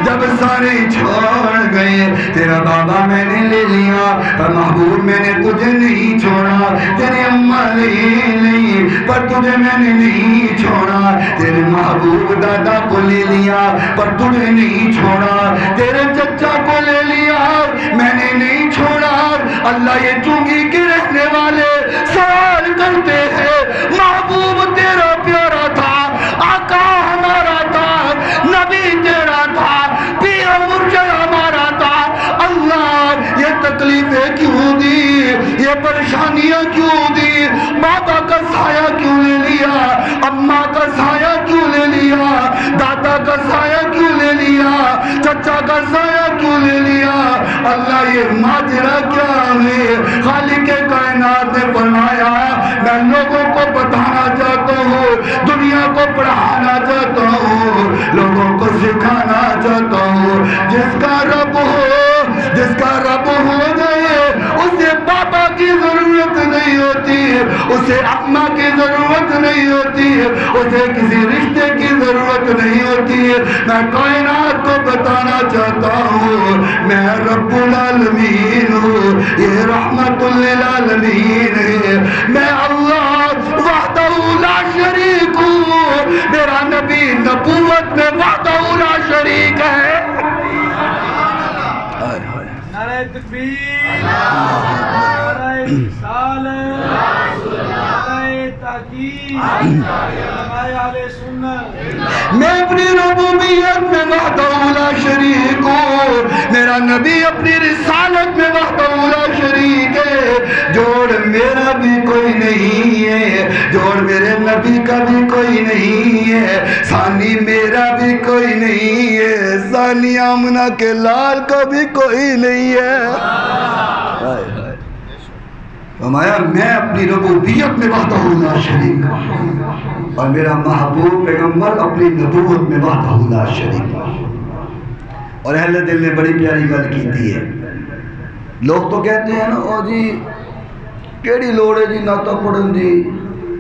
جب سارے چھوڑ گئے. تیرا بابا میں نے لے لیا پر محبوب میں نے تجھے نہیں چھوڑا. تیری اماں لے لی پر تجھے میں نے نہیں چھوڑا. تیرے محبوب دادا کو لے لیا پر تجھے نہیں چھوڑا. تیرے چچا کو لے لیا میں نے نہیں چھوڑا. اللہ یہ چونگی کے رہنے والے سوال کرتے ہیں محبوب تیرا پیارا تھا، آقا ہمارا تھا، نبی تیرا تھا، پیر مرشد ہمارا تھا. اللہ یہ تکلیفیں کیوں دی، یہ پریشانیاں کیوں دی؟ بابا کا سایہ کیوں لے لیا، اماں کا سایہ کیوں لے لیا، دادا کا سایہ کیوں لے لیا، چچا کا سایہ کیوں لے لیا؟ اللہ یہ ماجرا کیا ہے؟ خالق کائنات نے فرمایا میں لوگوں کو بتانا چاہتا ہوں، دنیا کو پڑھانا چاہتا ہوں، لوگوں کو سکھانا چاہتا ہوں. جس کا رب ہو جائے اسے پاپا کی ضرورت نہیں ہوتی، اسے اماں کی ضرورت نہیں ہوتی، اسے کسی رشتے کی ضرورت نہیں ہوتی. میں کائنات کو بتانا چاہتا ہوں میں رب العالمین ہوں، یہ رحمت للعالمین ہے. میں اللہ وحدہ لا شریک ہوں. میرا نبی نبوت میں وحدہ لا شریک ہے. نعرہ تکبیر، نعرہ رسالت، نعرہ تحقیق، علماء اہل سنت. میں اپنی ربوبیت میں وحدہ لا شریک ہوں، میرا نبی اپنی رسالت میں وحدہ لا شریک ہے. جوڑ میرا بھی کوئی نہیں ہے، جوڑ میرے نبی کا بھی کوئی نہیں ہے، ثانی میرا بھی کوئی نہیں ہے، ثانی آمنہ کے لال کا بھی کوئی نہیں ہے. فرمایا میں اپنی ربوبیت میں وحدہ لا شریک اور میرا محبوب پیغمبر اپنی نبوت میں وحدہ لا شریک. اور اہل دل نے بڑی پیاری گل کی ہے. لوگ تو کہتے ہیں نا او جی کیڑی لوڑ ہے جی نعتاں پڑھن دی،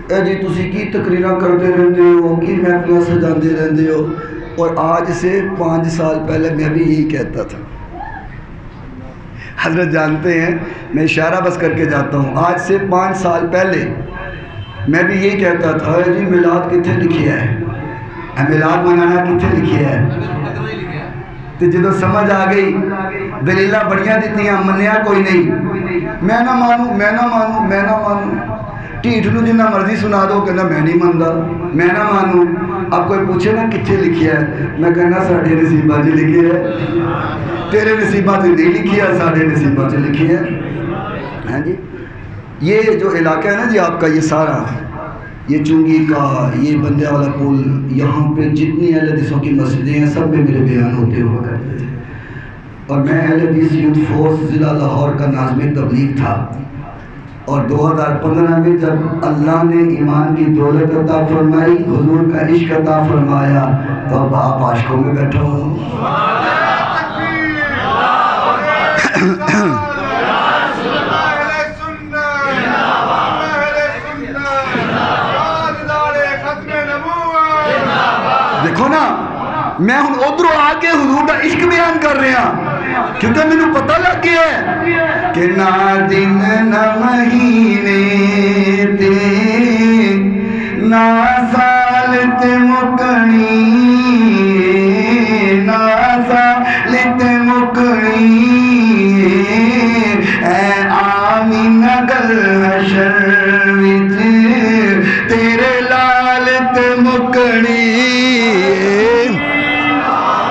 اے جی تسی کی تقریراں کرتے رہندے ہو، کی محفلاں سجاندے رہندے ہو. اور آج سے 5 سال پہلے میں بھی یہی کہتا تھا. حضرت جانتے ہیں میں اشارہ بس کر کے جاتا ہوں. آج سے 5 سال پہلے میں بھی یہی کہتا تھا جی میلاد کتنے لکھیا ہے، میلاد منانا کتنے لکھیا ہے. تو جدو سمجھ آ گئی دلیلہ بڑیاں دیتیاں منیا کوئی نہیں. میں نہ مانوں میں نہ مانوں میں نہ مانوں. ٹھیٹ نو جنہ مرضی سنا دو کہنا میں نہیں مانتا میں نہ مانوں. اب کوئی پوچھے نا کتنے لکھیا ہے، میں کہنا ساڑھے نصیبہ جی لکھی ہے. تیرے نصیبہ سے نہیں لکھی ہے، ساڑھے نصیبہ سے لکھی ہے. ہاں جی یہ جو علاقہ ہے نا جی آپ کا، یہ سارا یہ چونگی کا یہ بندے والا پل، یہاں پہ جتنی اہل حدیثوں کی مسجدیں ہیں سب میں میرے بیان ہوتے ہوا کرتے تھے. اور میں اہل حدیث یوتھ فورس ضلع لاہور کا ناظم تبلیغ تھا. اور 2015 میں جب اللہ نے ایمان کی دولت عطا فرمائی، حضور کا عشق عطا فرمایا، تو اب آپ عاشقوں میں بیٹھا ہوں. دیکھو نا میں ہوں ادھر آ کے حضور کا عشق بیان کر رہے ہیں کیونکہ مجھے پتہ لگ گیا ہے کہ نہ دن نہ مہینے تے نہ سال تے مکنی، نہ سال تے مکنی اے آمینہ گل حشر وچ تیرے لال تے مکنی.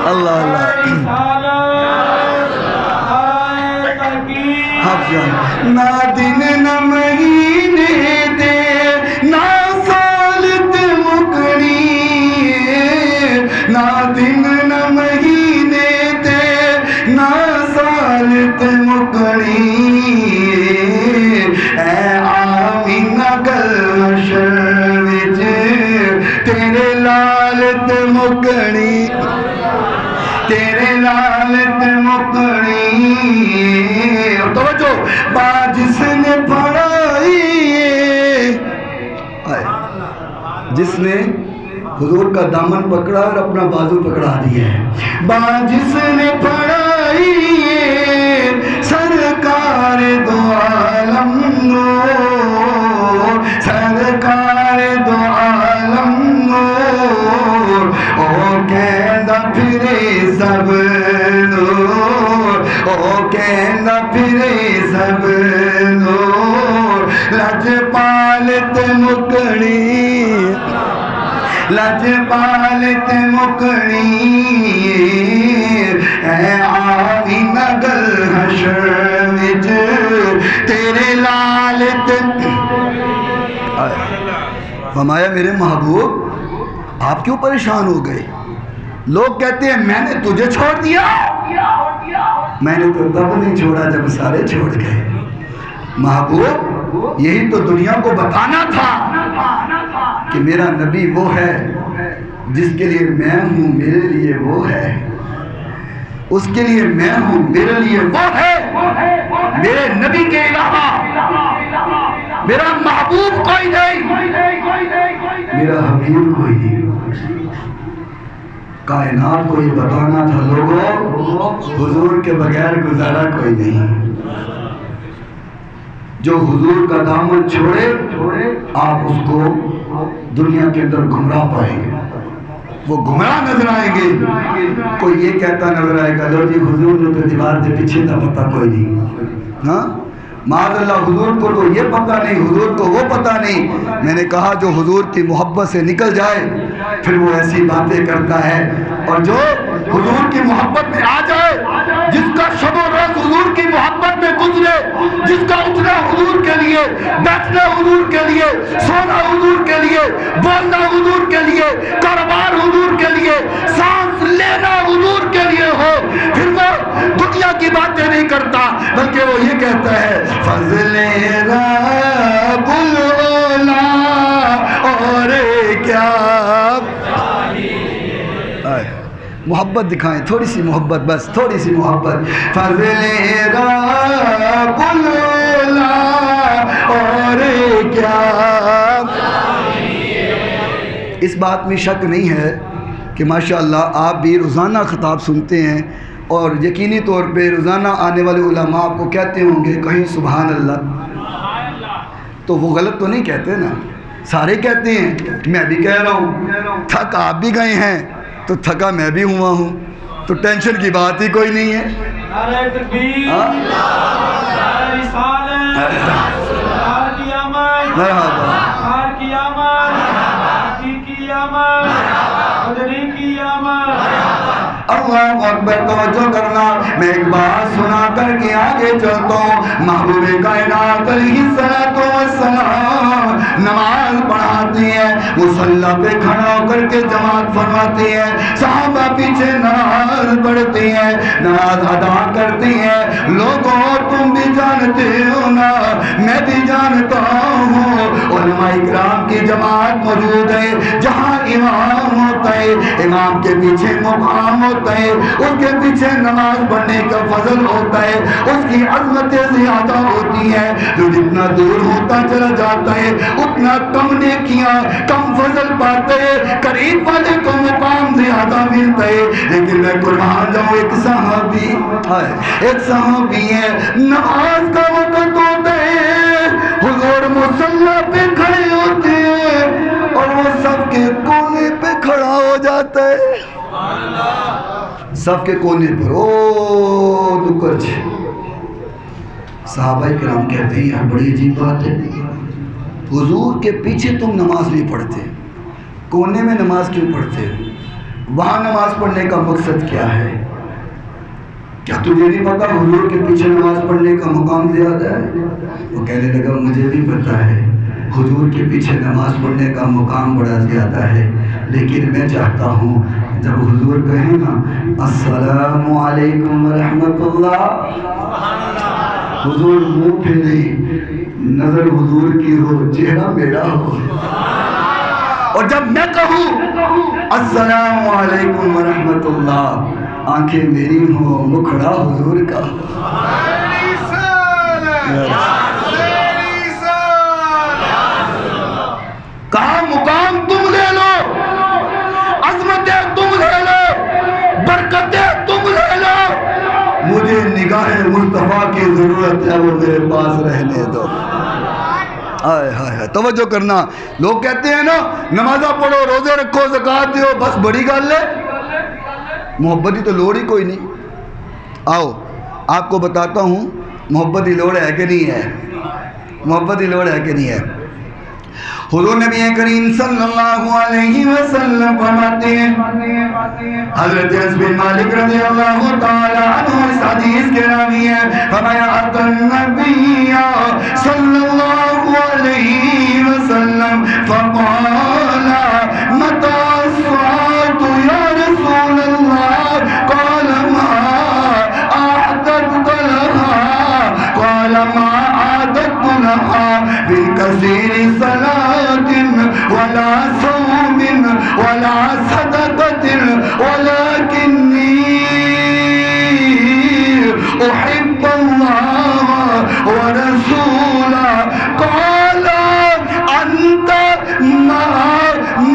اللہ اللہ نہ دن نہ مہینے دے نہ سال تے مکنی لال تے مکڑی تیرے لال تے مکڑی توجہ با جس نے پڑھائی جس نے حضور کا دامن پکڑا اور اپنا بازو پکڑا دیا ہے با جس نے پڑھائی سرکار دو عالم نور سرکار دو عالم نور او کہندہ پھرے سب نور او کہندہ پھرے سب نور لج پالت مکڑی لج پالت مکڑی اے آمینہ گل حشر وچ تیرے لالت فرمایا میرے محبوب آپ کیوں پریشان ہو گئے؟ لوگ کہتے ہیں میں نے تجھے چھوڑ دیا، میں نے تو تب نہیں چھوڑا جب سارے چھوڑ گئے۔ محبوب یہی تو دنیا کو بتانا تھا کہ میرا نبی وہ ہے جس کے لیے میں ہوں، میرے لیے وہ ہے، اس کے لیے میں ہوں، میرے لیے وہ ہے۔ میرے نبی کے علاوہ میرا محبوب کوئی نہیں، میرا حبیب کوئی نہیں۔ کائنات کو یہ بتانا تھا لوگوں حضور کے بغیر گزارا کوئی نہیں۔ جو حضور کا دامن چھوڑے آپ اس کو دنیا کے اندر گمراہ پائیں گے، وہ گمراہ نظر آئیں گے۔ کوئی یہ کہتا نظر آئے گا لو جی حضور نے تو دیوار سے پیچھے تھا، پتہ کوئی نہیں، ہاں معاذ اللہ حضور کو تو یہ پتہ نہیں، حضور کو وہ پتہ نہیں۔ میں نے کہا جو حضور کی محبت سے نکل جائے پھر وہ ایسی باتیں کرتا ہے، اور جو حضور کی محبت میں آ جائے، جس کا شب و روز حضور کی محبت میں گزرے، جس کا اٹھنا حضور کے لیے، بیٹھنا حضور کے لیے، سونا حضور کے لیے، بولنا حضور کے لیے، کاروبار حضور کے لیے، سانس لینا حضور کے لیے ہو، پھر وہ دنیا کی باتیں نہیں کرتا بلکہ وہ یہ کہتا ہے فضل رب العلا اور کیا۔ محبت دکھائیں، تھوڑی سی محبت، بس تھوڑی سی محبت۔ فضل رب العلا اور کیا۔ اس بات میں شک نہیں ہے کہ ماشاءاللہ آپ بھی روزانہ خطاب سنتے ہیں، اور یقینی طور پہ روزانہ آنے والے علماء آپ کو کہتے ہوں گے کہیں سبحان اللہ، تو وہ غلط تو نہیں کہتے نا، سارے کہتے ہیں، میں بھی کہہ رہا ہوں، تھک آپ بھی گئے ہیں تو تھکا میں بھی ہوا ہوں، تو ٹینشن کی بات ہی کوئی نہیں ہے۔ نعرہ تکبیر، نعرہ رسالت، نعرہ قیامت، مرحبا، نعرہ قیامت، حقیقی قیامت، قدری قیامت۔ اللہ اکبر، توجہ کرنا، میں ایک بات سنا کر کے آگے چلتا ہوں۔ محبوب کائنات علیہ السلام نماز پڑھاتی ہیں، مصلی پہ کھڑا ہو کر کے جماعت فرماتی ہیں، صحابہ پیچھے نماز پڑھتی ہیں، نماز ادا کرتی ہیں۔ لوگوں تم بھی جانتے ہو نا، میں بھی جانتا ہوں، علماء اکرام کی جماعت موجود ہے، جہاں امام ہوتا ہے، امام کے پیچھے مقام ہوتا ہے، اس کے پیچھے نماز پڑھنے کا فضل ہوتا ہے، اس کی عظمتیں زیادہ ہوتی ہیں۔ جو جتنا دور ہوتا چلا جاتا ہے اتنا کم نیکیاں، کم فضل پاتے ہیں، قریب والے کو مقام زیادہ ملتا ہے۔ لیکن میں قربان جاؤں، ایک صحابی ہے، نماز کا وقت ہوتا ہے، حضور مصلی پہ کھڑے ہوتے ہیں اور وہ سب کے کونے پہ کھڑا ہو جاتا ہے، سب کے کونے پر، او دکرچ۔ صحابہ کرام کہتے ہیں یار بڑی عجیب بات ہے، حضور کے پیچھے تم نماز نہیں پڑھتے، کونے میں نماز کیوں پڑھتے؟ وہاں نماز پڑھنے کا مقصد کیا ہے؟ کیا تجھے نہیں پتا حضور کے پیچھے نماز پڑھنے کا مقام زیادہ ہے؟ وہ کہنے لگا مجھے بھی پتا ہے، حضور کے پیچھے نماز پڑھنے کا مقام بڑا زیادہ ہے، لیکن میں چاہتا ہوں جب حضور کہیں نا السلام علیکم ورحمت اللہ، حضور منہ پھیرے، نظر حضور کی ہو، چہرہ میرا ہو، اور جب میں کہوں السلام علیکم ورحمت اللہ، آنکھیں میری ہوں مکھڑا حضور کا ہو۔ کہا مقام تم لے لو، عظمتیں تم لے لو، برکتیں تم لے لو، مجھے نگاہ مصطفیٰ کی ضرورت ہے، وہ میرے پاس رہنے دو۔ آئے ہائے ہائے، توجہ کرنا۔ لوگ کہتے ہیں نا نمازہ پڑھو، روزے رکھو، زکوٰۃ دیو، بس بڑی گل ہے، محبت ہی تو لوڑ ہی کوئی نہیں۔ آؤ آپ کو بتاتا ہوں محبت ہی لوڑ ہے کہ نہیں ہے، محبت ہی لوڑ ہے کہ نہیں ہے۔ حضور نبی کریم صلی اللہ علیہ وسلم فرماتے ہیں، حضرت انس بن مالک رضی اللہ تعالی عنہ اس حدیث کے راوی ہیں، فرمایا اتى النبی صلی اللہ علیہ وسلم فقال متى الساعة یا رسول اللہ، قال ما اعددت لها، قال ما اعددت لها من كثير صلاة ولا صوم ولا صدقة ولكني أحب الله ورسوله، قال أنت مع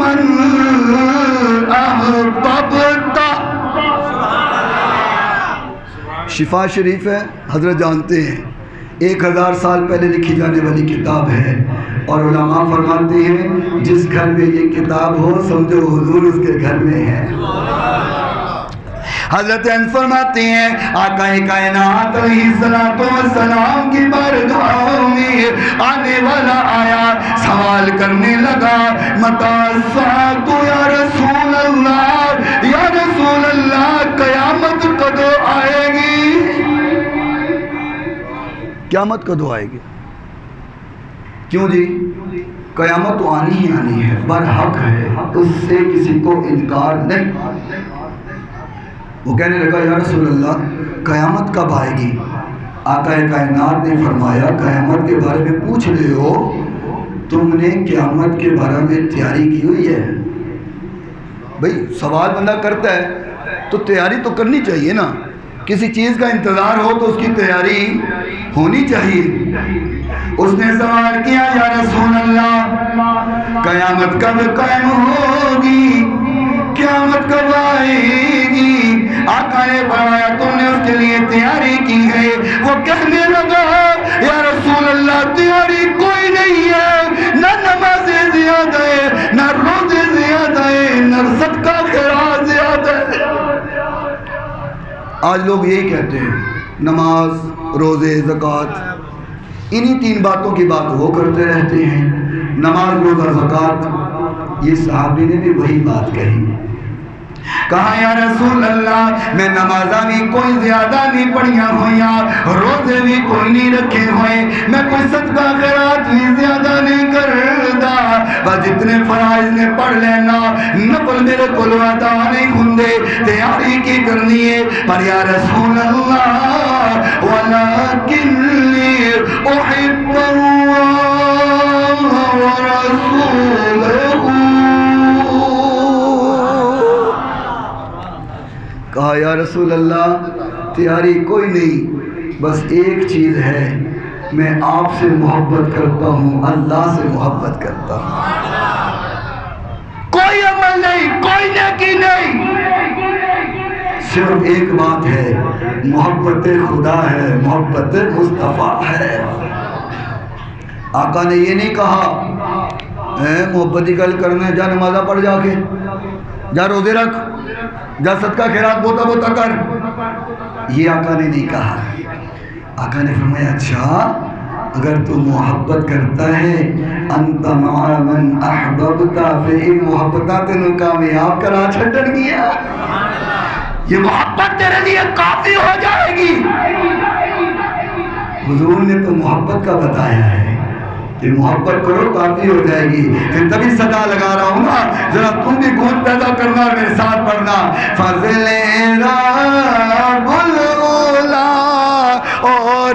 من أحببت۔ شفا شریف ہے، حضرت جانتے ہیں 1000 سال پہلے لکھی جانے والی کتاب ہے، اور علماء فرماتے ہیں جس گھر میں یہ کتاب ہو سمجھو حضور اس کے گھر میں ہے۔ حضرت انس فرماتے ہیں آقا کائنات علیہ السلام کی بارگاہ میں آنے والا آیا، سوال کرنے لگا متی الساعۃ یا رسول اللہ، یا رسول اللہ قیامت کدو آئے گی، قیامت کدو آئے گی؟ کیوں جی؟ قیامت تو آنی ہی آنی ہے، برحق ہے، اس سے کسی کو انکار نہیں۔ وہ کہنے لگا یا رسول اللہ قیامت کب آئے گی؟ آقا کائنات نے فرمایا قیامت کے بارے میں پوچھ رہے ہو، تم نے قیامت کے بارے میں تیاری کی ہوئی ہے؟ بھئی سوال بندہ کرتا ہے تو تیاری تو کرنی چاہیے نا، کسی چیز کا انتظار ہو تو اس کی تیاری ہونی چاہیے۔ اس نے سوال کیا یا رسول اللہ قیامت کب قائم ہوگی، قیامت کب آئے گی؟ آقا نے فرمایا تم نے اس کے لیے تیاری کی ہے؟ وہ کہنے لگا یا رسول اللہ تیاری کوئی نہیں ہے، نہ نمازیں زیادہ ہے، نہ روزے زیادہ ہے، نہ صدقہ خیرات زیادہ ہے۔ آج لوگ یہی کہتے ہیں نماز، روزے، زکوٰۃ، انہی 3 باتوں کی بات وہ کرتے رہتے ہیں، نماز، روزہ، زکوٰۃ۔ یہ صحابی نے بھی وہی بات کہی، کہا یا رسول اللہ میں نمازاں بھی کوئی زیادہ نہیں پڑھیاں ہوئیاں، روزے بھی کوئی نہیں رکھے ہوئے، میں کوئی صدقہ خیرات بھی زیادہ نہیں کردا، بس جتنے فرائض نے پڑھ لینا، نفل میرے کو ادا نہیں ہوندے، تیاری کی کرنی ہے۔ پر یا رسول اللہ ولکنی احب اللہ ورسولہ، کہا یا رسول اللہ تیاری کوئی نہیں، بس ایک چیز ہے، میں آپ سے محبت کرتا ہوں، اللہ سے محبت کرتا ہوں، کوئی عمل نہیں، کوئی نیکی نہیں، صرف ایک بات ہے، محبت خدا ہے، محبت مصطفیٰ ہے۔ آقا نے یہ نہیں کہا محبت کی گل کرنا، جا نمازہ پڑھ، جا کے جا روزے رکھ، جا صدقہ خیرات بوتا بوتا کر، یہ آقا نے نہیں کہا۔ آقا نے فرمایا اچھا اگر تو محبت کرتا ہے انت مع من احببت، پھر یہ محبتہ تینوں کامیاب کرا چھڑن گیا، یہ محبت تیرے لیے کافی ہو جائے گی۔ حضور نے تو محبت کا بتایا ہے کہ محبت کرو کافی ہو جائے گی۔ پھر تبھی صدا لگا رہا ہوں نا، ذرا تم بھی گونج پیدا کرنا اور میرے ساتھ پڑھنا، فضل رب الاولا اور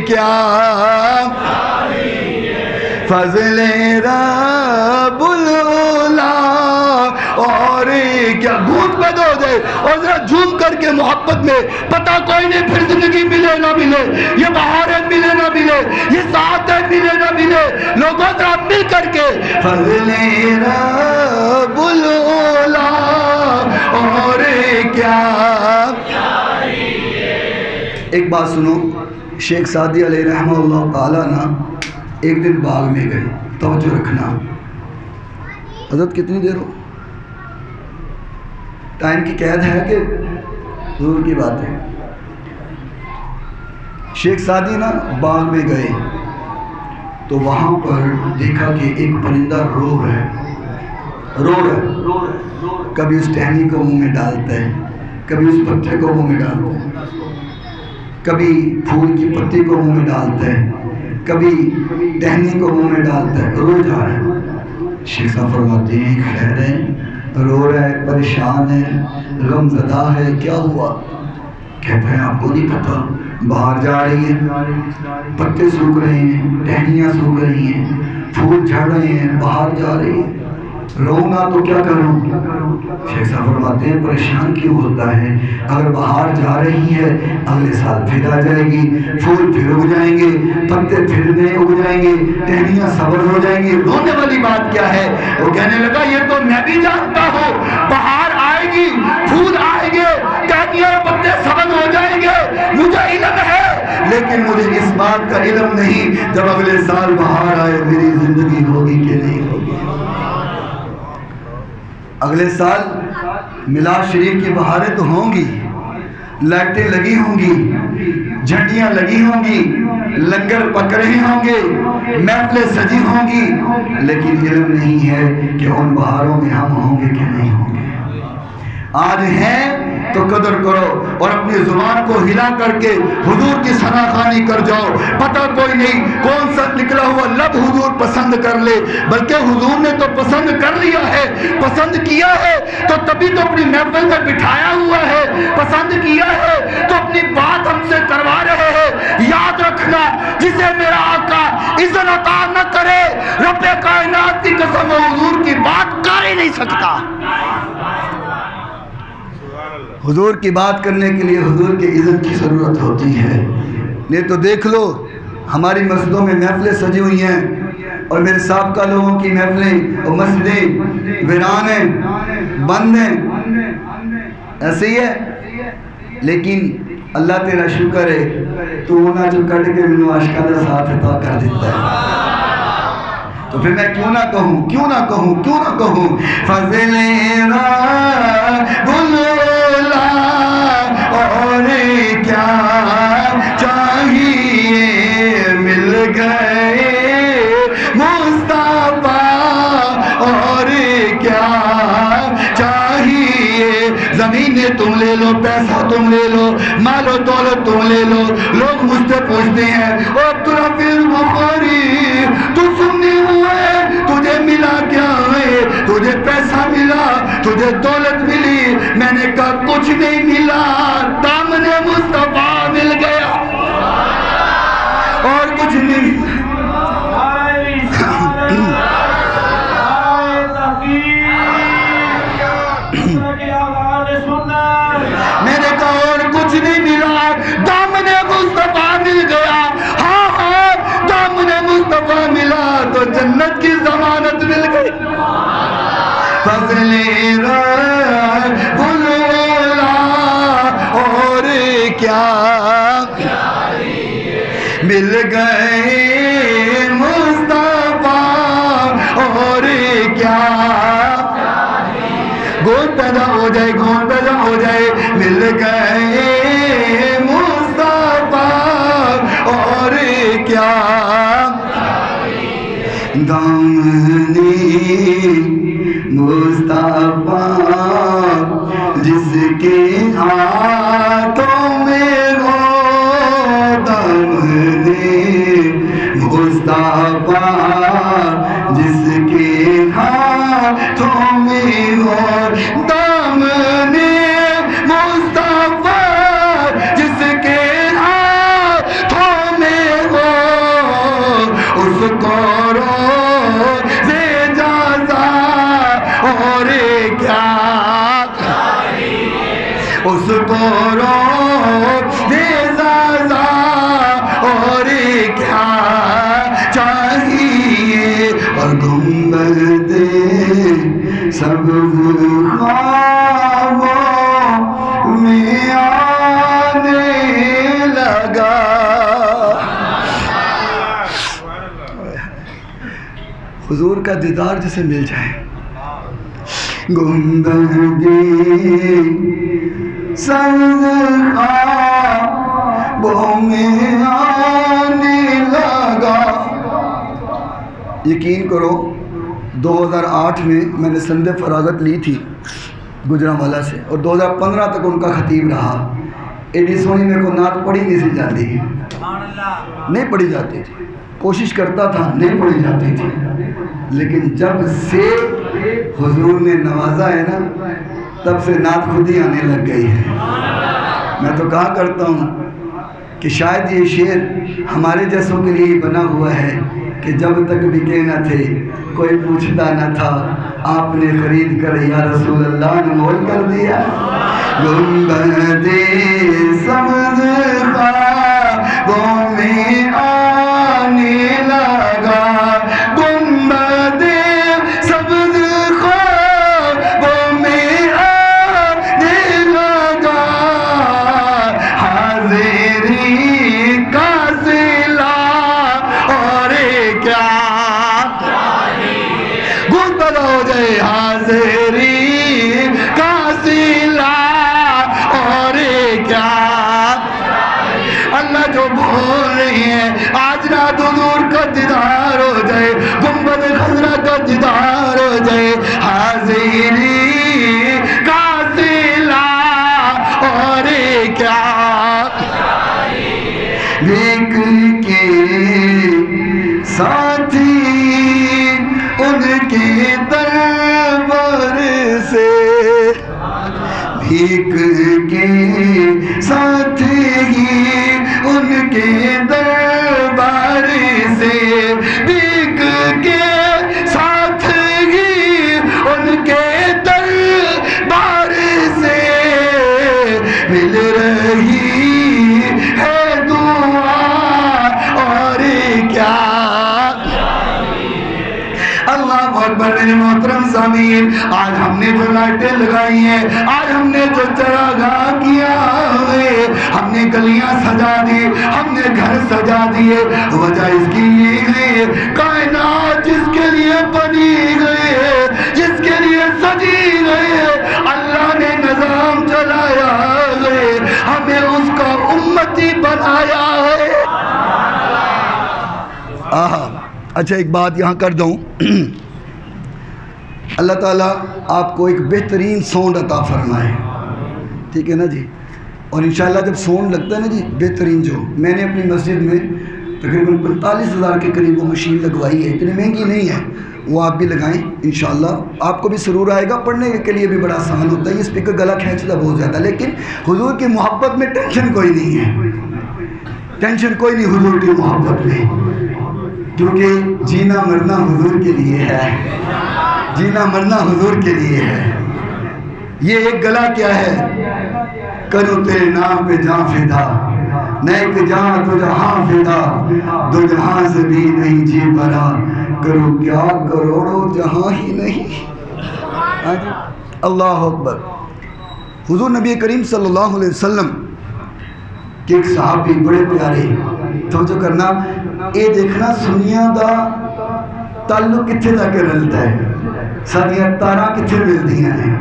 کیا، فضل رب الاولا اور اور کیا گھونٹ میں ہو جائے اور ذرا جھوم کر کے محبت میں، پتہ کوئی نہیں پھر زندگی ملے نہ ملے، یہ بہاریں ملے نہ ملے، یہ ساعتیں ملے نہ ملے، لوگوں ذرا مل کر کے فضل رب الاولا اور کیا۔ ایک بات سنو، شیخ سعدی علیہ رحمہ اللہ تعالیٰ نا ایک دن باغ میں گئے، توجہ رکھنا حضرت کتنی دیر ہو، ٹائم کی قید ہے کہ دور کی بات ہے۔ شیخ سعدی نا باغ میں گئے تو وہاں پر دیکھا کہ ایک پرندہ رو رہا ہے، کبھی اس ٹہنی کو منہ میں ڈالتا ہے، کبھی اس پتے کو منہ میں ڈالتا ہے، کبھی پھول کی پتی کو منہ میں ڈالتا ہے، کبھی ٹہنی کو منہ میں ڈالتا ہے، رو جا رہا ہے۔ شیخ صاحب فرماتے ہیں خیر ہے، رو رہا ہے، پریشان ہے، غم زدہ ہے، کیا ہوا؟ کہتا ہے آپ کو نہیں پتا، باہر جا رہی ہے، پتے سوکھ رہے ہیں، ٹہنیاں سوکھ رہی ہیں، پھول جھڑ رہے ہیں، باہر جا رہی ہے، رہوں گا تو کیا کروں؟ شیخ صاحب فرماتے ہیں پریشان کیوں ہوتا ہے؟ اگر باہر جا رہی ہے اگلے سال پھر آ جائے گی، پھول پھر اگ جائیں گے، پتے پھر نئے اگ جائیں گے، ٹہنیاں سبز ہو جائیں گی، رونے والی بات کیا ہے؟ وہ کہنے لگا یہ تو میں بھی جانتا ہوں، باہر آئے گی، پھول آئیں گے، ٹہنیاں پتے سبز ہو جائیں گے، مجھے علم ہے، لیکن مجھے اس بات کا علم نہیں جب اگلے سال باہر آئے میری زندگی ہوگی کہ نہیں ہوگی۔ اگلے سال میلاد شریف کی بہاریں تو ہوں گی، لائٹیں لگی ہوں گی، جھنڈیاں لگی ہوں گی، لنگر پک رہے ہوں گے، محفلیں سجی ہوں گی، لیکن علم نہیں ہے کہ ان بہاروں میں ہم ہوں گے کہ نہیں ہوں گے۔ آج ہیں تو قدر کرو اور اپنی زبان کو ہلا کر کے حضور کی ثنا خوانی کر جاؤ، پتہ کوئی نہیں کون سا نکلا ہوا لب حضور پسند کر لے، بلکہ حضور نے تو پسند کر لیا ہے، پسند کیا ہے تو تبھی تو اپنی محفل میں بٹھایا ہوا ہے، پسند کیا ہے تو اپنی بات ہم سے کروا رہے ہیں۔ یاد رکھنا جسے میرا آقا اذن عطا نہ کرے، رب کائنات کی قسم حضور کی بات کر ہی نہیں سکتا۔ حضور کی بات کرنے کے لیے حضور کے اذن کی ضرورت ہوتی ہے۔ نہیں تو دیکھ لو ہماری مسجدوں میں محفلیں سجی ہوئی ہیں اور میرے سابقہ لوگوں کی محفلیں اور مسجدیں ویران ہیں، بند ہیں، ایسے ہی ہے۔ لیکن اللہ تیرا شکر ہے تو نہ جو کٹ کے منو عاشقاں دا ساتھ عطا کر دیتا ہے، تو پھر میں کیوں نہ کہوں، کیوں نہ کہوں، کیوں نہ کہوں فضل رب الاولا اور کیا چاہیے مل گئے مصطفیٰ اور کیا چاہیے۔ زمین تم لے لو، پیسہ تم لے لو، مال و دولت تم لے لو، لوگ مجھ سے پوچھتے ہیں اور عبدالحفیظ بخاری تو سنی ہوئے تجھے ملا کیا ہے؟ تجھے پیسہ ملا، تجھے دولت ملی؟ میں نے کہا کچھ نہیں ملا، دامن مصطفیٰ مل گیا اور کچھ نہیں۔ میں نے کہا اور کچھ نہیں ملا، دامن مصطفیٰ مل گیا۔ ہاں ہاں دامن مصطفیٰ ملا تو جنت کی ضمانت مل گئی۔ فضل رب الاولا اور کیا مل گئے مصطفیٰ اور کیا۔ گون پیدا ہو جائے، گون پیدا ہو جائے، مل گئے مصطفیٰ اور کیا۔ دامنِ مصطفیٰ جس کے ہاتھوں میں ہو، دامنِ مصطفیٰ جس کے ہاتھوں میں ہو، دامنِ مصطفیٰ جس کے ہاتھوں میں ہو، اس کو روزِ جزا اور کیا اس کو روک دے زازا اور کیا چاہیے اور گنبد سبز خوابوں میں آنے لگا. حضور کا دیدار جسے مل جائے. گنبدِ سبز خوابوں میں آنے لگا. یقین کرو 2008 میں نے سند فراغت لی تھی گجرانوالہ سے اور 2015 تک ان کا خطیب رہا. ایڈی سونی میرے کو نعت پڑھی نہیں سی جاتی, نہیں پڑھی جاتی تھی, کوشش کرتا تھا نہیں پڑھی جاتی تھی, لیکن جب سے حضور نے نوازا ہے نا تب سے نعت خود ہی آنے لگ گئی ہے. میں تو کہا کرتا ہوں کہ شاید یہ شعر ہمارے جیسوں کے لیے بنا ہوا ہے کہ جب تک بکے نہ تھے کوئی پوچھتا نہ تھا, آپ نے خرید کر یا رسول اللہ نے مول کر دیا. گنبدِ سبز خوابوں میں آنے لگا, گنبدِ سبز خوابوں میں آنے لگا, حاضری کا صلہ اور کیا گنبد ہو جائے, حاضری کا صلہ اور کیا. اللہ جو بول رہی ہے آج رات حضور کا دیدار ہو جائے, گنبد خضرا کا دیدار ہو جائے, حاضری کا صلہ اور کیا. بھیک کے ساتھی ان کے دربار سے, بھیک کے ساتھی ان کے دربار سے, بھیک کے ساتھ ہی ان کے دربار سے مل رہی ہے دعا اور کیا. اللہ اکبر. میرے محترم سامعین, آج ہم نے جو لائٹیں لگائی ہیں, آج ہم نے جو چراغاں کیا ہے, ہم نے گلیاں سجا دی, ہم نے گھر سجا دیے, وجہ اس کی یہ ہے کائنات جس کے لیے بنی گئی ہے, جس کے لیے سجی گئی ہے, اللہ نے نظام چلایا ہے, ہمیں اس کا امتی بنایا ہے. اچھا ایک بات یہاں کر دوں, اللہ تعالیٰ آپ کو ایک بہترین ساؤنڈ عطا فرمائے, ٹھیک ہے نا جی. اور انشاءاللہ جب ساؤنڈ لگتا ہے نا جی بہترین, جو میں نے اپنی مسجد میں تقریباً 45,000 کے قریب وہ مشین لگوائی ہے, اتنی مہنگی نہیں ہے, وہ آپ بھی لگائیں انشاءاللہ, آپ کو بھی سرور آئے گا. پڑھنے کے لیے بھی بڑا آسان ہوتا ہے, یہ اسپیکر گلا کھینچتا بہت زیادہ, لیکن حضور کی محبت میں ٹینشن کوئی نہیں ہے, ٹینشن کوئی نہیں حضور کی محبت میں, کیونکہ جینا مرنا حضور کے لیے ہے, جینا مرنا حضور کے لیے ہے. یہ ایک گلا کیا ہے, کرو تیرے نام پہ جان فدا, نیک جان تو جہاں فدا, دو جہاں سے بھی نہیں جی بھرا, کرو کیا کروڑوں جہاں ہی نہیں. اللہ اکبر. حضور نبی کریم صلی اللہ علیہ وسلم کہ ایک صحابی بڑے پیارے, توجہ کرنا, اے دیکھنا سنیا دا تعلق کتھے دا کے رلتا ہے, سادیاں تاراں کتھے ملتی ہیں.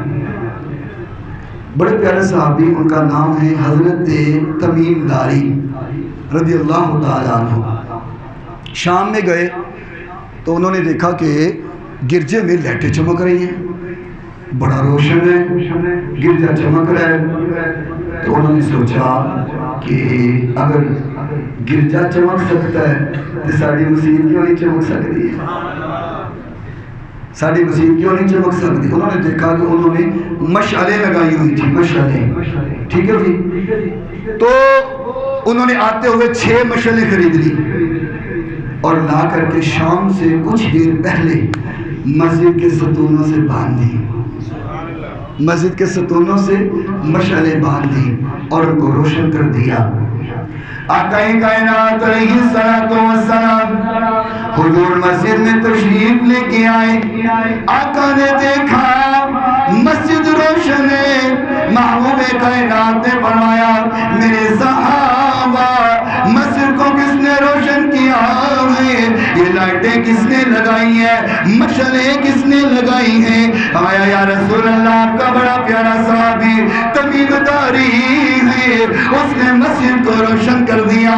بڑے پیارے صحابی, ان کا نام ہے حضرت تمیم داری رضی اللہ تعالیٰ عنہ. شام میں گئے تو انہوں نے دیکھا کہ گرجے میں لائٹیں چمک رہی ہیں, بڑا روشن ہے, گرجا چمک رہا ہے. تو انہوں نے سوچا کہ اگر گرجا چمک سکتا ہے تو ساری مسجد کیوں نہیں چمک سکتی ہے, ساری مسجد کیوں نہیں چمک سکتی. انہوں نے دیکھا کہ انہوں نے مشعلیں لگائی ہوئی تھی, مشعلیں, ٹھیک ہے جی. تو انہوں نے آتے ہوئے 6 مشعلیں خرید لی اور لا کر کے شام سے کچھ دیر پہلے مسجد کے ستونوں سے باندھ دی. مسجد کے ستونوں سے مشعلیں باندھ دی اور ان کو روشن کر دیا۔ آقا کائنات علیہ السلام حضور مسجد میں تشریف لے کے آئے، آقا نے دیکھا مسجد روشن ہے، محبوب کائنات نے فرمایا میرے صحابہ مسجد کو کس نے روشن کیا ہے؟ یہ لائٹیں کس نے لگائی ہیں؟ مشعلیں کس نے لگائی ہیں؟ آیا یا رسول اللہ آپ کا بڑا پیارا صحابی تمیم داری ہے، اس نے مسجد کو روشن کر دیا۔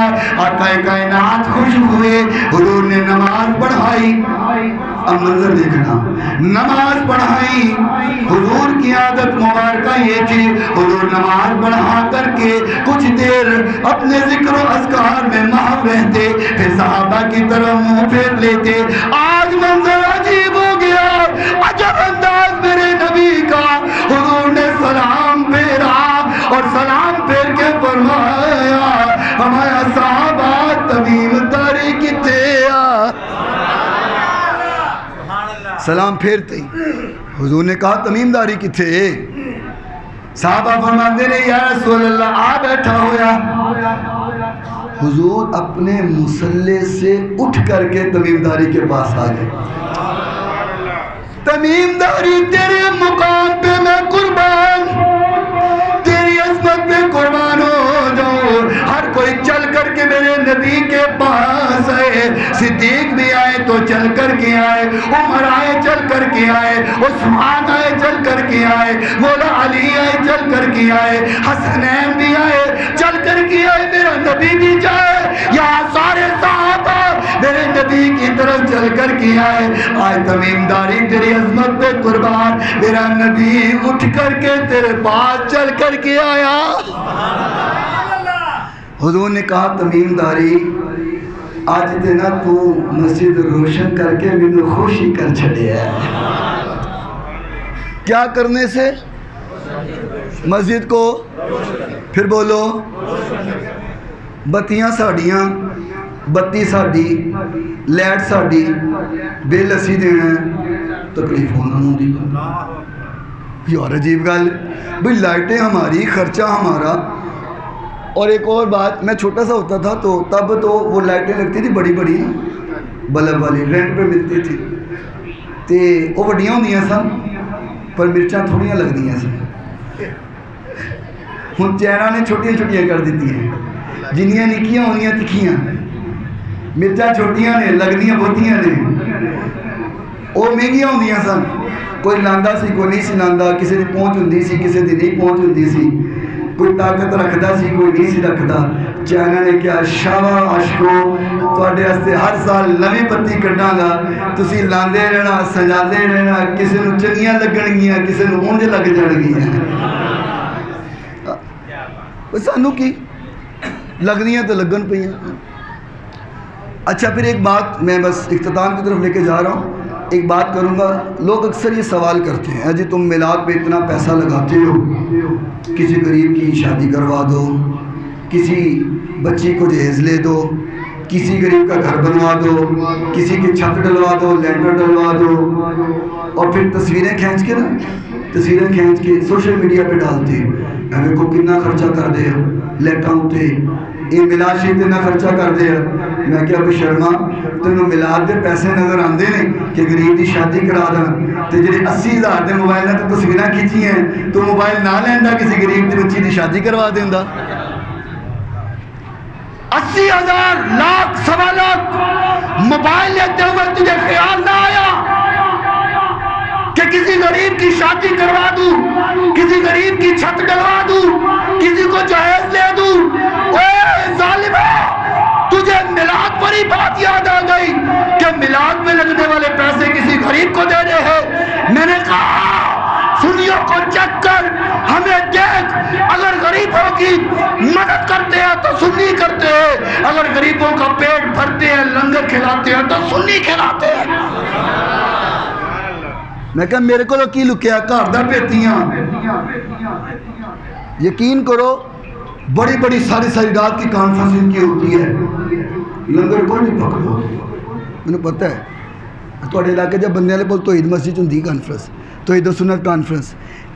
آقا کائنات خوش ہوئے، حضور نے نماز پڑھائی۔ اب منظر دیکھنا، نماز پڑھائی۔ حضور کی عادت مبارکہ یہ تھی، حضور نماز پڑھا کر کے کچھ دیر اپنے ذکر و اذکار میں محو رہتے، پھر صحابہ کی طرف منہ پھیر لیتے۔ آج منظر عجیب ہو گیا، عجب انداز میرے نبی کا۔ حضور نے سلام پھیرا اور سلام پھیر کے فرمایا ہمارا صحابہ تمیم داری کتے۔ سلام پھیرتے ہی حضور نے کہا تمیم داری کتے؟ صحابہ فرماتے نے یا رسول اللہ آ بیٹھا ہویا۔ حضور اپنے مصلے سے اٹھ کر کے تمیم داری کے پاس آ گئے۔ تمیم داری تیرے مقام پہ میں قربان، تیری عظمت پہ قربان ہو جاؤ۔ ہر کوئی چل کر کے میرے نبی کے پاس آئے، صدیق بھی آئے تو چل کر کے آئے، عمر آئے چل کر کے آئے، عثمان آئے چل کر کے آئے، مولا علی آئے چل کر کے آئے، حسنین بھی آئے چل کر کے آئے، میرا نبی بھی جائے، یہاں سارے صحابہ میرے نبی کی طرف چل کر کے آئے۔ آج تمیم داری تیری عظمت پہ قربان، میرا نبی اٹھ کر کے تیرے پاس چل کر کے آیا۔ حضور نے کہا تمیم داری آج دینا تو مسجد روشن کر کے مجھے خوشی کر چھڑے ہے۔ کیا کرنے سے؟ مسجد کو پھر بولو بتیاں ساڑیاں، بتی ساڑی، لیٹ ساڑی، بل اسی دینا تکلیف ہونا ہوں دی۔ یار عجیب گل بھئی لائٹیں ہماری، خرچہ ہمارا۔ اور ایک اور بات، میں چھوٹا سا ہوتا تھا تو تب تو وہ لائٹیں لگتی تھی بڑی بڑی بلب والی، رینٹ پہ ملتی تھی تے وہ وڈیاں ہوندیاں سن پر مرچاں تھوڑیاں لگ دیاں سن۔ ہن چینہ نے چھوٹیاں چھوٹیاں کر دیتی ہیں، جنیاں نکیاں ہونیاں تکھیاں، مرچاں چھوٹیاں نے لگدیاں بہتیاں نے، وہ مہنگیاں ہوندیاں سن۔ کوئی لاندا سی کوئی نہیں سی لاندا، کسی دی پہنچ ہوندی سی کسی دی نہیں پہنچ ہوندی سی، کوئی طاقت رکھدا سی کوئی نہیں سی رکھدا۔ چائنا نے کیا شاباش عاشقو تواڈے واسطے ہر سال نویں پتی کڈاں گا، تسی لاندے رہنا سجاندے رہنا، کسی نوں چنگیاں لگن گیاں کسی نوں اونج لگ جان گیاں۔ سانوں کی لگنیاں تو لگن پئیاں۔ اچھا پھر ایک بات میں بس اختتام کی طرف لے کے جا رہا ہوں، ایک بات کروں گا۔ لوگ اکثر یہ سوال کرتے ہیں جی تم میلاد پہ اتنا پیسہ لگاتے ہو، کسی غریب کی شادی کروا دو، کسی بچی کو جہیز لے دو، کسی غریب کا گھر بنوا دو، کسی کی چھت ڈلوا دو، لینٹر ڈلوا دو، اور پھر تصویریں کھینچ کے سوشل میڈیا پہ ڈالتے ہیں کو کتنا خرچہ کر دے لیٹاں ہوتے یہ ملاد شریف اتنا خرچہ کر دے۔ میں کیا ابو شرما تینوں ملاد دے پیسے نظر آندے نے کہ غریب دی شادی کرا دیں تے جڑے 80,000 دے موبائل تے تصویراں کھینچی ہیں تو موبائل نہ لیندا کسی غریب دی بچی دی شادی کروا دیندا۔ 80,000 لاکھ سوا لاکھ موبائل لیتے ہوئے تجھے خیال نہ آیا کہ کسی غریب کی شادی کروا دوں، کسی غریب کی چھت ڈلوا دوں، کسی کو جہیز لے دوں؟ اے ظالمہ تجھے میلاد پر ہی بات یاد آ گئی کہ میلاد میں لگنے والے پیسے کسی غریب کو دینے ہیں۔ میں نے کہا سنیوں کو چیک کر ہمیں دیکھ، اگر غریبوں کی مدد کرتے ہیں تو سنی کرتے ہیں، اگر غریبوں کا پیٹ بھرتے ہیں لنگر کھلاتے ہیں تو سنی کھلاتے ہیں۔ میں کہا میرے کو کی لکیا گھر دا پیتیاں، یقین کرو بڑی بڑی ساری رات کی کانفرنس ان کی ہوتی ہے، لنگر کو نہیں پکڑو۔ میں پتہ ہے تھوڑے علاقے جب بندے والے بول توحید مسجد ہوندی کانفرنس، توحید و سنت کانفرنس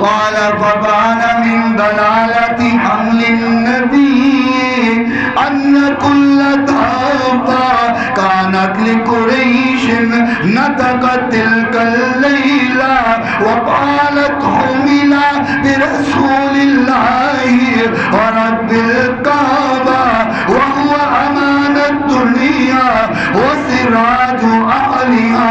قال فبان من دلالة حمل النبي أن كل دابة كانت لقريش نطقت تلك الليلة وقالت حمل برسول الله ورب الكعبة وهو أمان الدنيا وسراج أهلها.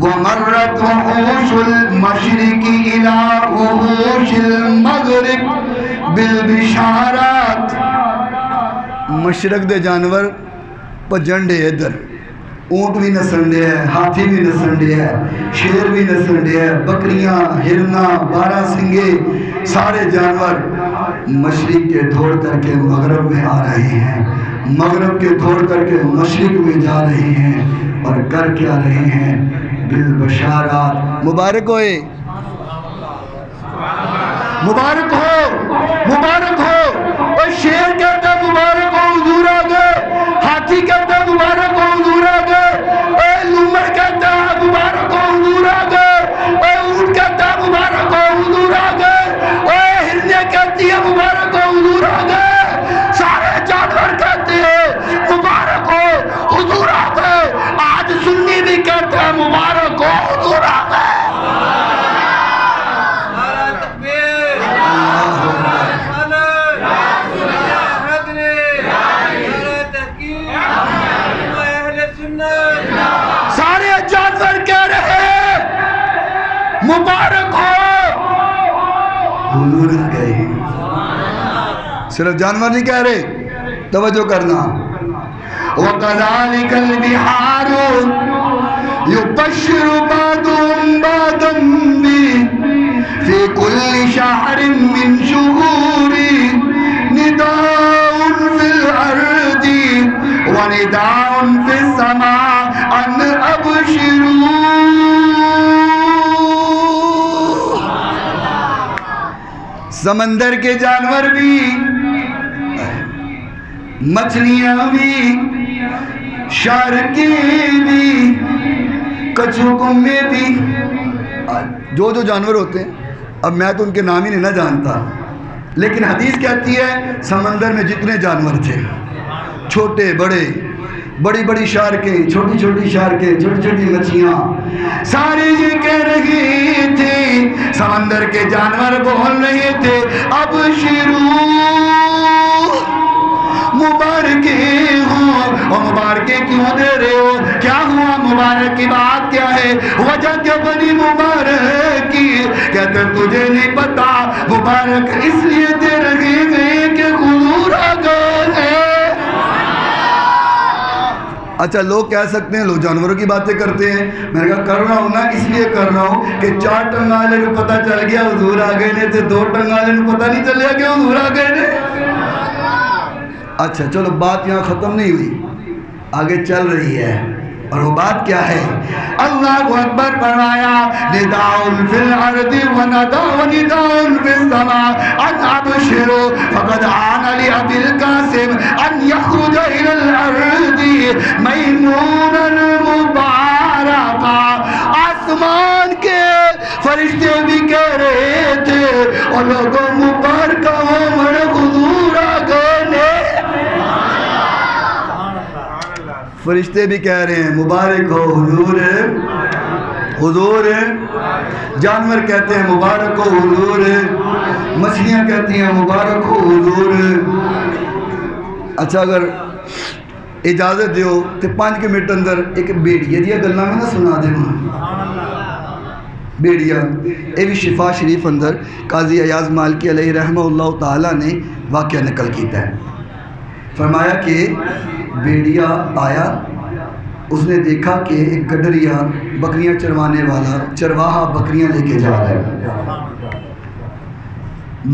ومرت وحوش المشرق إلى وحوش المغرب بالبشارات. مشرق دے جانور پجن ڈے ادھر، اونٹ بھی نسن ڈے ہے، ہاتھی بھی نسن ڈے ہے، شیر بھی نسن ڈے ہے، بکریاں، ہرنا، بارہ سنگے، سارے جانور مشرق کے دوڑ کر کے مغرب میں آ رہے ہیں، مغرب کے دوڑ کر کے مشرق میں جا رہے ہیں، اور کر کیا رہے ہیں؟ بالبشارات. مبارک ہوئے، مبارک ہو، مبارک ہو. اور شیر کہتا ہے مبارک ہو حضور آ گئے، ہاتھی کہتا ہے مبارک ہو حضور آ گئے، اے لومڑ کہتا ہے مبارک ہو حضور آ گئے، اے اونٹ کہتا ہے مبارک ہو حضور آ گئے، اے ہرنے کہتی ہے مبارک ہو حضور آ گئے، سارے جانور کہتے ہیں مبارک ہو حضور آ گئے. آج سنی بھی کہتا ہے مبارک ہو حضور آ گئے. سارے جانور کہہ رہے ہیں مبارک ہو حضور آ گئے. صرف جانور نہیں کہہ رہے، توجہ کرنا. وَكَذَلِكَ الْبِحَارُ يُبَشِّرُ بَعْضُهُمْ بَعْضًا فِي كُلِّ شَهْرٍ مِّن شُهُورِ نِدَاءٌ فِي الْأَرْضِ وَنِدَاءٌ فِي السَّمَاءِ أَنْ أَبْشِرُوا. سمندر کے جانور بھی، مچھلیاں بھی، شارکیں بھی، کچھو کمبے بھی، جو جانور ہوتے ہیں. اب میں تو ان کے نام ہی نہیں نہ جانتا، لیکن حدیث کہتی ہے سمندر میں جتنے جانور تھے، چھوٹے بڑے، بڑی بڑی شارکیں، چھوٹی چھوٹی شارکیں، چھوٹی چھوٹی مچھلیاں، سارے یہ کہہ رہے تھے، سمندر کے جانور بول رہے تھے اب شروع مبارکے ہوں. اور مبارکے کیوں دے رہے ہو؟ کیا ہوا؟ مبارک کی بات کیا ہے؟ وجہ کیا بنی مبارک کی؟ کہتے تجھے نہیں پتا، مبارک اس لیے دے رہے ہیں کہ حضور آ گئے ہیں. اچھا لوگ کہہ سکتے ہیں لوگ جانوروں کی باتیں کرتے ہیں، میں نے کہا کر رہا ہوں نا اس لیے کر رہا ہوں کہ 4 ٹنگالے کو پتہ چل گیا حضور آ گئے نے، تو 2 ٹنگالے کو پتہ نہیں چلیا کہ حضور آ گئے نے. اچھا چلو بات یہاں ختم نہیں ہوئی، آگے چل رہی ہے. اور وہ بات کیا ہے؟ اللہ اکبر فرمایا نداء فی الارض ونداء فی السماء ان ابشروا فقد آن لأبی القاسم ان یخرج الى الارض میمونا مبارکا. آسمان کے فرشتے بھی کہہ رہے تھے اور لوگوں مبارکہ ہو مر حضور آ گئے. فرشتے بھی کہہ رہے ہیں مبارک ہو حضور، حضور. جانور کہتے ہیں مبارک ہو حضور، مچھلیاں کہتی ہیں مبارک ہو حضور. اچھا اگر اجازت دیو تو 5 منٹ اندر ایک بیڑیے دیا گلنا میں نہ سنا دے. بیڑیا یہ بھی شفا شریف اندر قاضی ایاز مالکی علیہ رحمہ اللہ تعالیٰ نے واقعہ نقل کیتا ہے. فرمایا کہ بیڑیا آیا، اس نے دیکھا کہ ایک گڈریا بکریاں چروانے والا چرواہا بکریاں لے کے جا رہا ہے.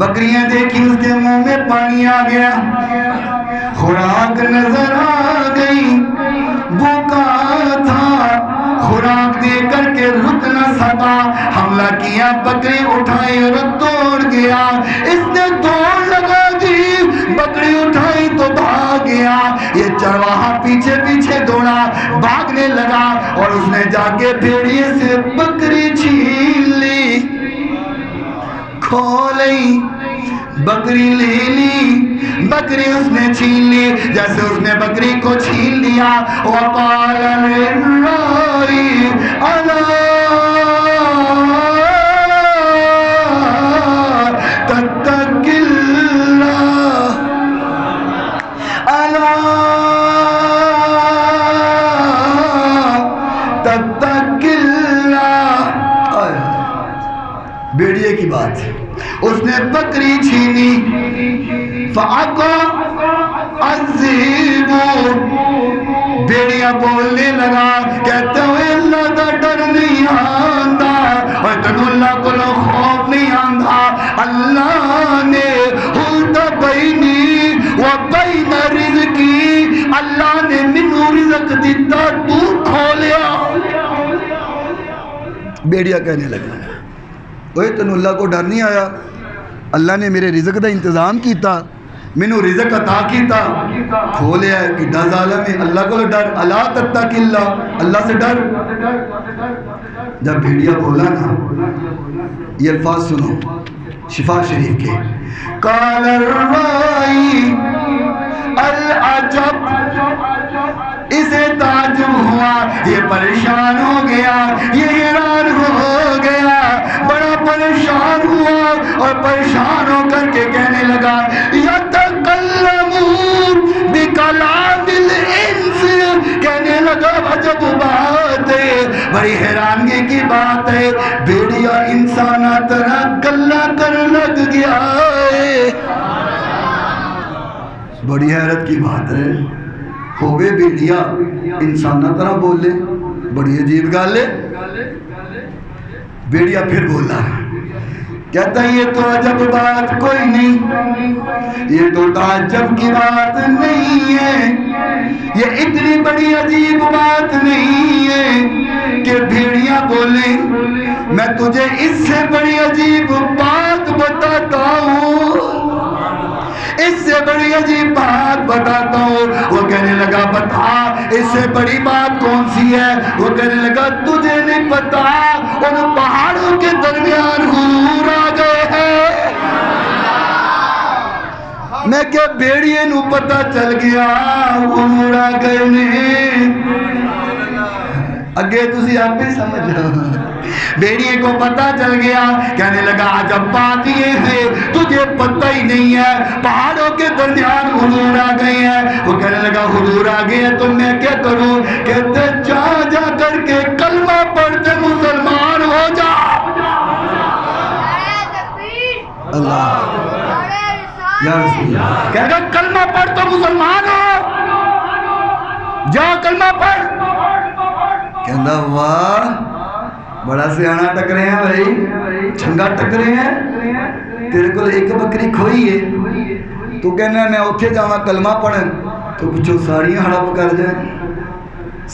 بکریاں دیکھی، اس کے منہ میں پانی آ گیا، خوراک نظر آ گئی، بھوکا تھا، خوراک دے کر کے رک نہ سکا، حملہ کیا، بکری اٹھائی اور دوڑ گیا. اس نے دوڑ لگا دی، بکری اٹھائی تو بھاگ گیا. یہ چرواہا پیچھے پیچھے دوڑا، بھاگنے لگا اور اس نے جا کے بھیڑیے سے بکری چھین لی، کھولی، بکری لے لی. بکری اس نے چھین لی. جیسے اس نے بکری کو چھین لیا، وقال للراعي الا تتق الله الا تتق الله بیڑیے کی بات، اس نے بکری چھینی، فَعَقَا عَذِّبُ، بیڑیا بولنے لگا، کہتے ہوئے اللہ دا ڈر نہیں آندھا، اور تنو اللہ کو لو خوف نہیں آندھا، اللہ نے حُلْتَ بَيْنِي وَبَيْنَ رِزْقِي، اللہ نے منو رزق دیتا تو کھولیا۔ بیڑیا کہنے لگا، اوہ تنو اللہ کو ڈر نہیں آیا، اللہ نے میرے رزق دا انتظام کیتا، مینو رزق عطا کیتا، کھولیا ہے کہ ڈر ظالم ہے، اللہ کو ڈر، الا تتق اللہ، اللہ سے ڈر۔ جب بھیڑیا بولا نا، یہ الفاظ سنو شفا شریف کے، قال الرائی العجب، اسے تعجب ہوا، یہ پریشان ہو گیا، یہ حیران ہو گیا، بڑا پریشان ہوا، اور پریشان ہو کر کے کہنے لگا، یتکلمون بکلام الانس، کہنے لگا عجب بات ہے، بڑی حیرانگی کی بات ہے، بیڑیا انسانہ طرح گلہ کر لگ گیا ہے۔ بڑی حیرت کی بات ہے، ہوئے بیڑیا انسانہ طرح بولے، بڑی عجیب گال ہے۔ بیڑیا پھر بولا، کہتا ہے یہ تو عجب بات کوئی نہیں، یہ تو تعجب کی بات نہیں ہے، یہ اتنی بڑی عجیب بات نہیں ہے کہ بھیڑیا بولے، میں تجھے اس سے بڑی عجیب بات بتاتا ہوں، اس سے بڑی عجیب بات بتاتا ہوں۔ وہ کہنے لگا بتا، اس سے بڑی بات کون سی ہے؟ وہ کہنے لگا تجھے نہیں پتا، ان پہاڑوں کے درمیان حضور آ گئے ہیں۔ میں کہ بیڑیے نو پتا چل گیا حضور آ گئے نے، اگے تسی آپ بھی سمجھ رہا، بیڑیے کو پتا چل گیا، کہنے لگا عجب بات یہ ہے تجھے پتہ ہی نہیں ہے، پہاڑوں کے درمیان حضور آ گئے ہیں۔ وہ کہنے لگا حضور آ گئے ہیں تو میں کیا کروں؟ کہتے جا جا کر کے کلمہ پڑھتے مسلمان ہو جا۔ اللہ یا رسول اللہ، کہنے لگا کلمہ پڑھ تو مسلمان ہو، جا کلمہ پڑھ۔ کہندہ واہ بڑا سیانہ ٹکرے ہیں بھائی، چھنگا ٹکرے ہیں، تیرے کو ایک بکری کھوئی ہے، تو کہنا ہے میں اتھے جاؤں کلمہ پڑھیں تو کچھو ساڑیاں ہڑپ کر جائیں،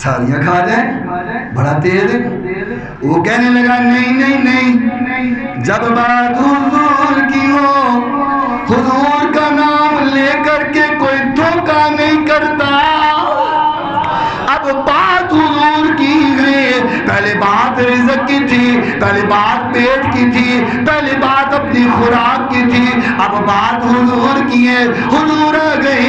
ساڑیاں کھا جائیں، بڑا تیز ہے۔ وہ کہنے لگا نہیں نہیں نہیں، جب بات حضور کی ہو، حضور کا نام لے کر کے کوئی دھوکہ نہیں کرتا، اب بات حضور کی ہے، پہلے بات رزق کی تھی، پہلے بات پیٹ کی تھی، پہلے بات اپنی خوراک کی تھی، اب بات حضور کی ہے، حضور آ گئے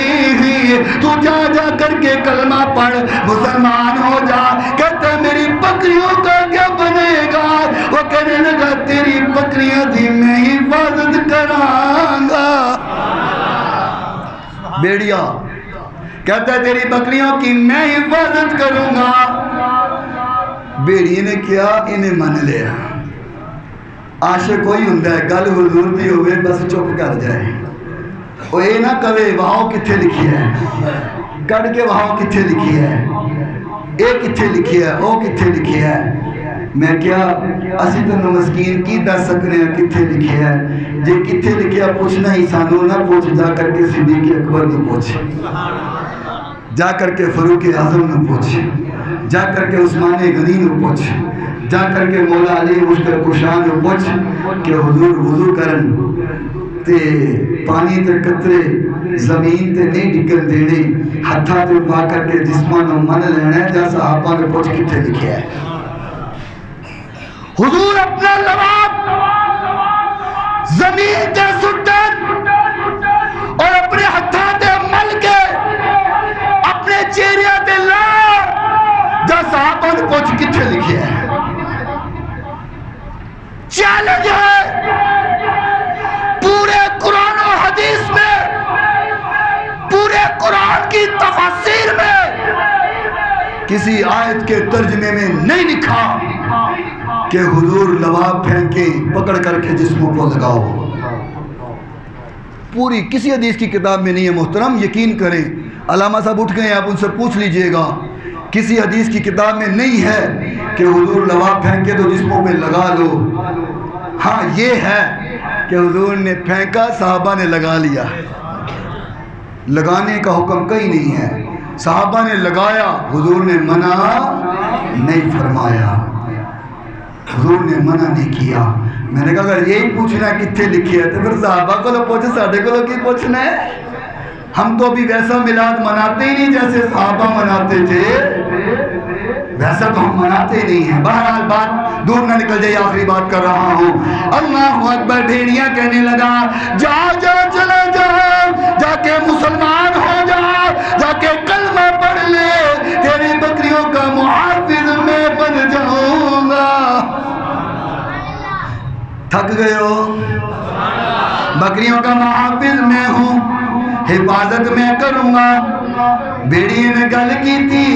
ہیں، تو جا جا کر کے کلمہ پڑھ مسلمان ہو جا۔ کہتا ہے میری بکریوں کا کیا بنے گا؟ وہ کہنے لگا تیری بکریاں تھی میں حفاظت کروں گا۔ بیڑیا کہتا ہے تیری بکریوں کی میں حفاظت کروں گا۔ بیڑی نے کیا انہیں من لیا، عاشق کوئی ہندہ ہے گل حضور دی ہوئے بس چپ کر جائے، وہ اے نہ کہے وہاں کتھے لکھی ہے، کڑ کے وہاں کتھے لکھی ہے، اے کتھے لکھی ہے، او کتھے لکھی ہے۔ میں کیا اسی تنو مسکین کی دس سکنے ہیں کتھے لکھی ہے، جے کتھے لکھی ہے پوچھنا ہی سانو نہ پوچھ، جا کر کے صدیق اکبر نہ پوچھ، جا کر کے فاروق اعظم نہ پوچھ، جا کر کے عثمان غنی نہ پوچھ، جا کر کے مولا علی مشکل کشان نہ پوچھ کہ حضور وضو کرن تے پانی تے قطرے زمین تے نہیں ڈگن دینے، ہتھا تے پا کر کے جسمان من لینا ہے، جا صحابہ نے پوچھ کتھے لکھیا ہے۔ حضور اپنا لباب زمین تے سٹن اور اپنے ہتھا تے مل کے اپنے چہرے تے لا، جا صحابہ نے پوچھ کتھے لکھیا ہے۔ چیلنج ہے پورے قرآن و حدیث میں، پورے قرآن کی تفاسیر میں کسی آیت کے ترجمے میں نہیں لکھا کہ حضور لباب پھینکیں پکڑ کر کے جسموں کو لگاؤ. پوری کسی حدیث کی کتاب میں نہیں ہے محترم، یقین کریں. علامہ صاحب اٹھ گئے، آپ ان سے پوچھ لیجئے گا. کسی حدیث کی کتاب میں نہیں ہے کہ حضور لباب پھینکے تو جسموں پہ لگا لو. ہاں یہ ہے کہ حضور نے پھینکا، صحابہ نے لگا لیا. لگانے کا حکم کہیں نہیں ہے. صحابہ نے لگایا، حضور نے منع نہیں فرمایا، حضور نے منع نہیں کیا. میں نے کہا اگر یہی پوچھنا ہے کتنے لکھی ہے تو پھر صحابہ کو لو پوچھے، ساڑھے کو لو کی پوچھنا ہے. ہم تو ابھی ویسا میلاد مناتے ہی نہیں جیسے صحابہ مناتے تھے، ویسا تو ہم مناتے ہی نہیں ہیں. بہرحال بات دور نہ نکل جائے، آخری بات کر رہا ہوں. اللہ اکبر. بھیڑیاں کہنے لگا جا جا چلا جا، جا کے مسلمان ہو جا، جا کے کلمہ پڑھ لے، تیری بکریوں کا محافظ میں بن جاؤں گا. تھک گئے ہو؟ بکریوں کا محافظ میں ہوں، حفاظت میں کروں گا. بیڑیے نے گل کی تھی،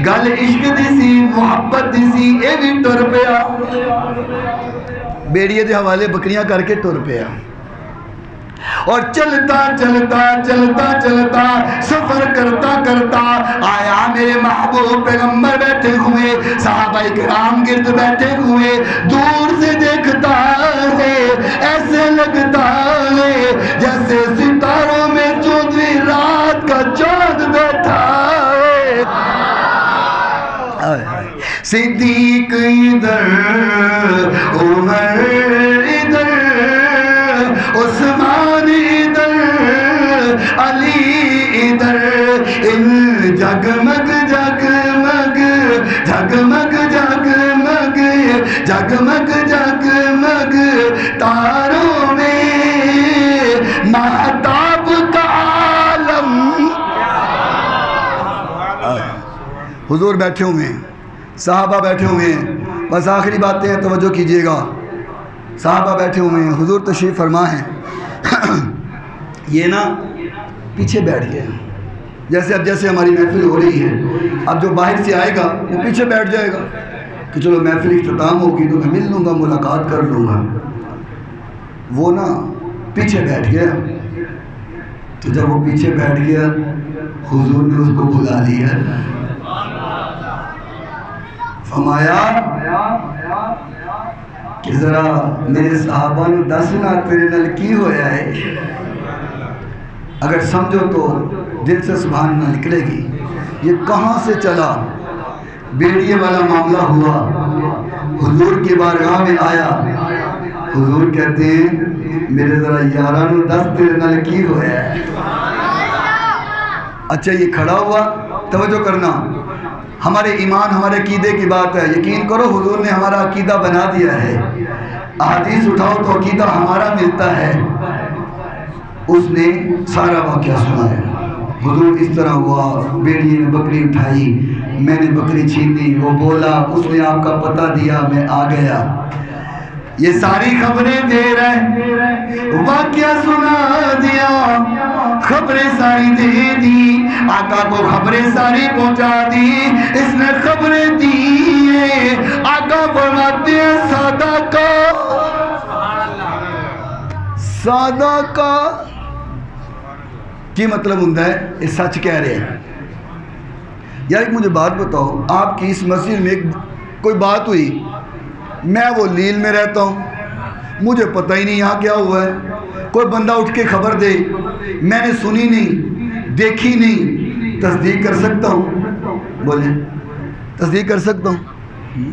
گل عشق دی سی، محبت دی سی، اے بھی ٹر پیا. بیڑیے دے حوالے بکریاں کر کے ٹر پیا. اور چلتا چلتا چلتا چلتا سفر کرتا کرتا آیا میرے محبوب پیغمبر بیٹھے ہوئے، صحابہ کرام گرد بیٹھے ہوئے. دور سے دیکھتا ہے ایسے لگتا ہے جیسے ستاروں میں 14ویں رات کا چاند بیٹھا ہے. صدیق ادھر، عمر ادھر، عثمان ادھر، علی ادھر. ان جگمگ جگمگ جگمگ جگمگ جگمگ جگمگ تاروں میں مہتاب کا عالم. حضور بیٹھے ہوئے ہیں، صحابہ بیٹھے ہوئے ہیں. بس آخری باتیں ہیں، توجہ کیجئے گا. صحابہ بیٹھے ہوئے ہیں، حضور تشریف فرما ہیں. یہ نا پیچھے بیٹھ گئے، جیسے اب جیسے ہماری محفل ہو رہی ہے، اب جو باہر سے آئے گا وہ پیچھے بیٹھ جائے گا کہ چلو محفل اختتام ہوگی تو میں مل لوں گا، ملاقات کر لوں گا. وہ نا پیچھے بیٹھ گیا. تو جب وہ پیچھے بیٹھ گیا حضور نے اس کو بلا لیا، فرمایا کہ ذرا میرے صحابہ نے دسنا تیرے نال کی ہویا ہے. اگر سمجھو تو دل سے سبحان اللہ نکلے گی. یہ کہاں سے چلا؟ بیڑیے والا معاملہ ہوا، حضور کی بارگاہ میں آیا. حضور کہتے ہیں میرے ذرا یارانو دس تیرے نال کی ہویا ہے. اچھا یہ کھڑا ہوا، توجہ کرنا، ہمارے ایمان ہمارے عقیدے کی بات ہے. یقین کرو حضور نے ہمارا عقیدہ بنا دیا ہے. احادیث اٹھاؤ تو عقیدہ ہمارا ملتا ہے. اس نے سارا واقعہ سنایا. حضور اس طرح ہوا، بیڑی نے بکری اٹھائی، میں نے بکری چھین لی، وہ بولا، اس نے آپ کا پتہ دیا، میں آ گیا. یہ ساری خبریں دے رہے، واقعہ سنا دیا، خبریں ساری دے دی، آقا کو خبریں ساری پہنچا دی. اس نے خبریں دی، آقا فرماتے ہیں سادہ کا، سادہ کا کی مطلب ہوتا ہے یہ سچ کہہ رہے ہیں. یار ایک مجھے بات بتاؤ، آپ کی اس مسجد میں کوئی بات ہوئی، میں وہ لیل میں رہتا ہوں، مجھے پتہ ہی نہیں یہاں کیا ہوا ہے. کوئی بندہ اٹھ کے خبر دے، میں نے سنی نہیں، دیکھی نہیں، تصدیق کر سکتا ہوں؟ بولیں، تصدیق کر سکتا ہوں؟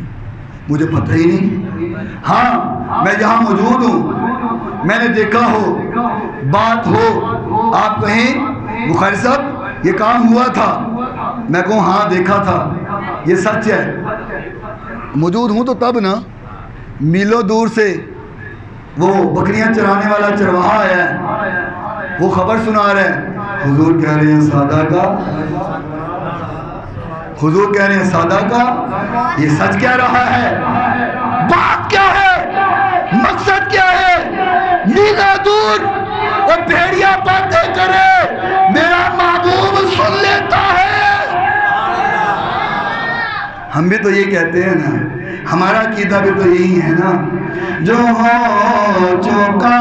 مجھے پتہ ہی نہیں. ہاں میں یہاں موجود ہوں، میں نے دیکھا ہو، بات ہو، آپ کہیں بخاری صاحب یہ کام ہوا تھا، میں کہوں ہاں دیکھا تھا، یہ سچ ہے. موجود ہوں تو تب نا. میلوں دور سے وہ بکریاں چرانے والا چرواہا ہے، وہ خبر سنا رہا ہے. حضور کہہ رہے ہیں سادہ کا، حضور کہہ رہے ہیں سادہ کا یہ سچ کہہ رہا ہے. بات کیا ہے؟ مقصد کیا ہے؟ میلا دور اور بھیڑیا باتیں کرے، میرا محبوب سن لیتا ہے. ہم بھی تو یہ کہتے ہیں نا، ہمارا عقیدہ بھی تو یہی ہے نا، جو ہو چکا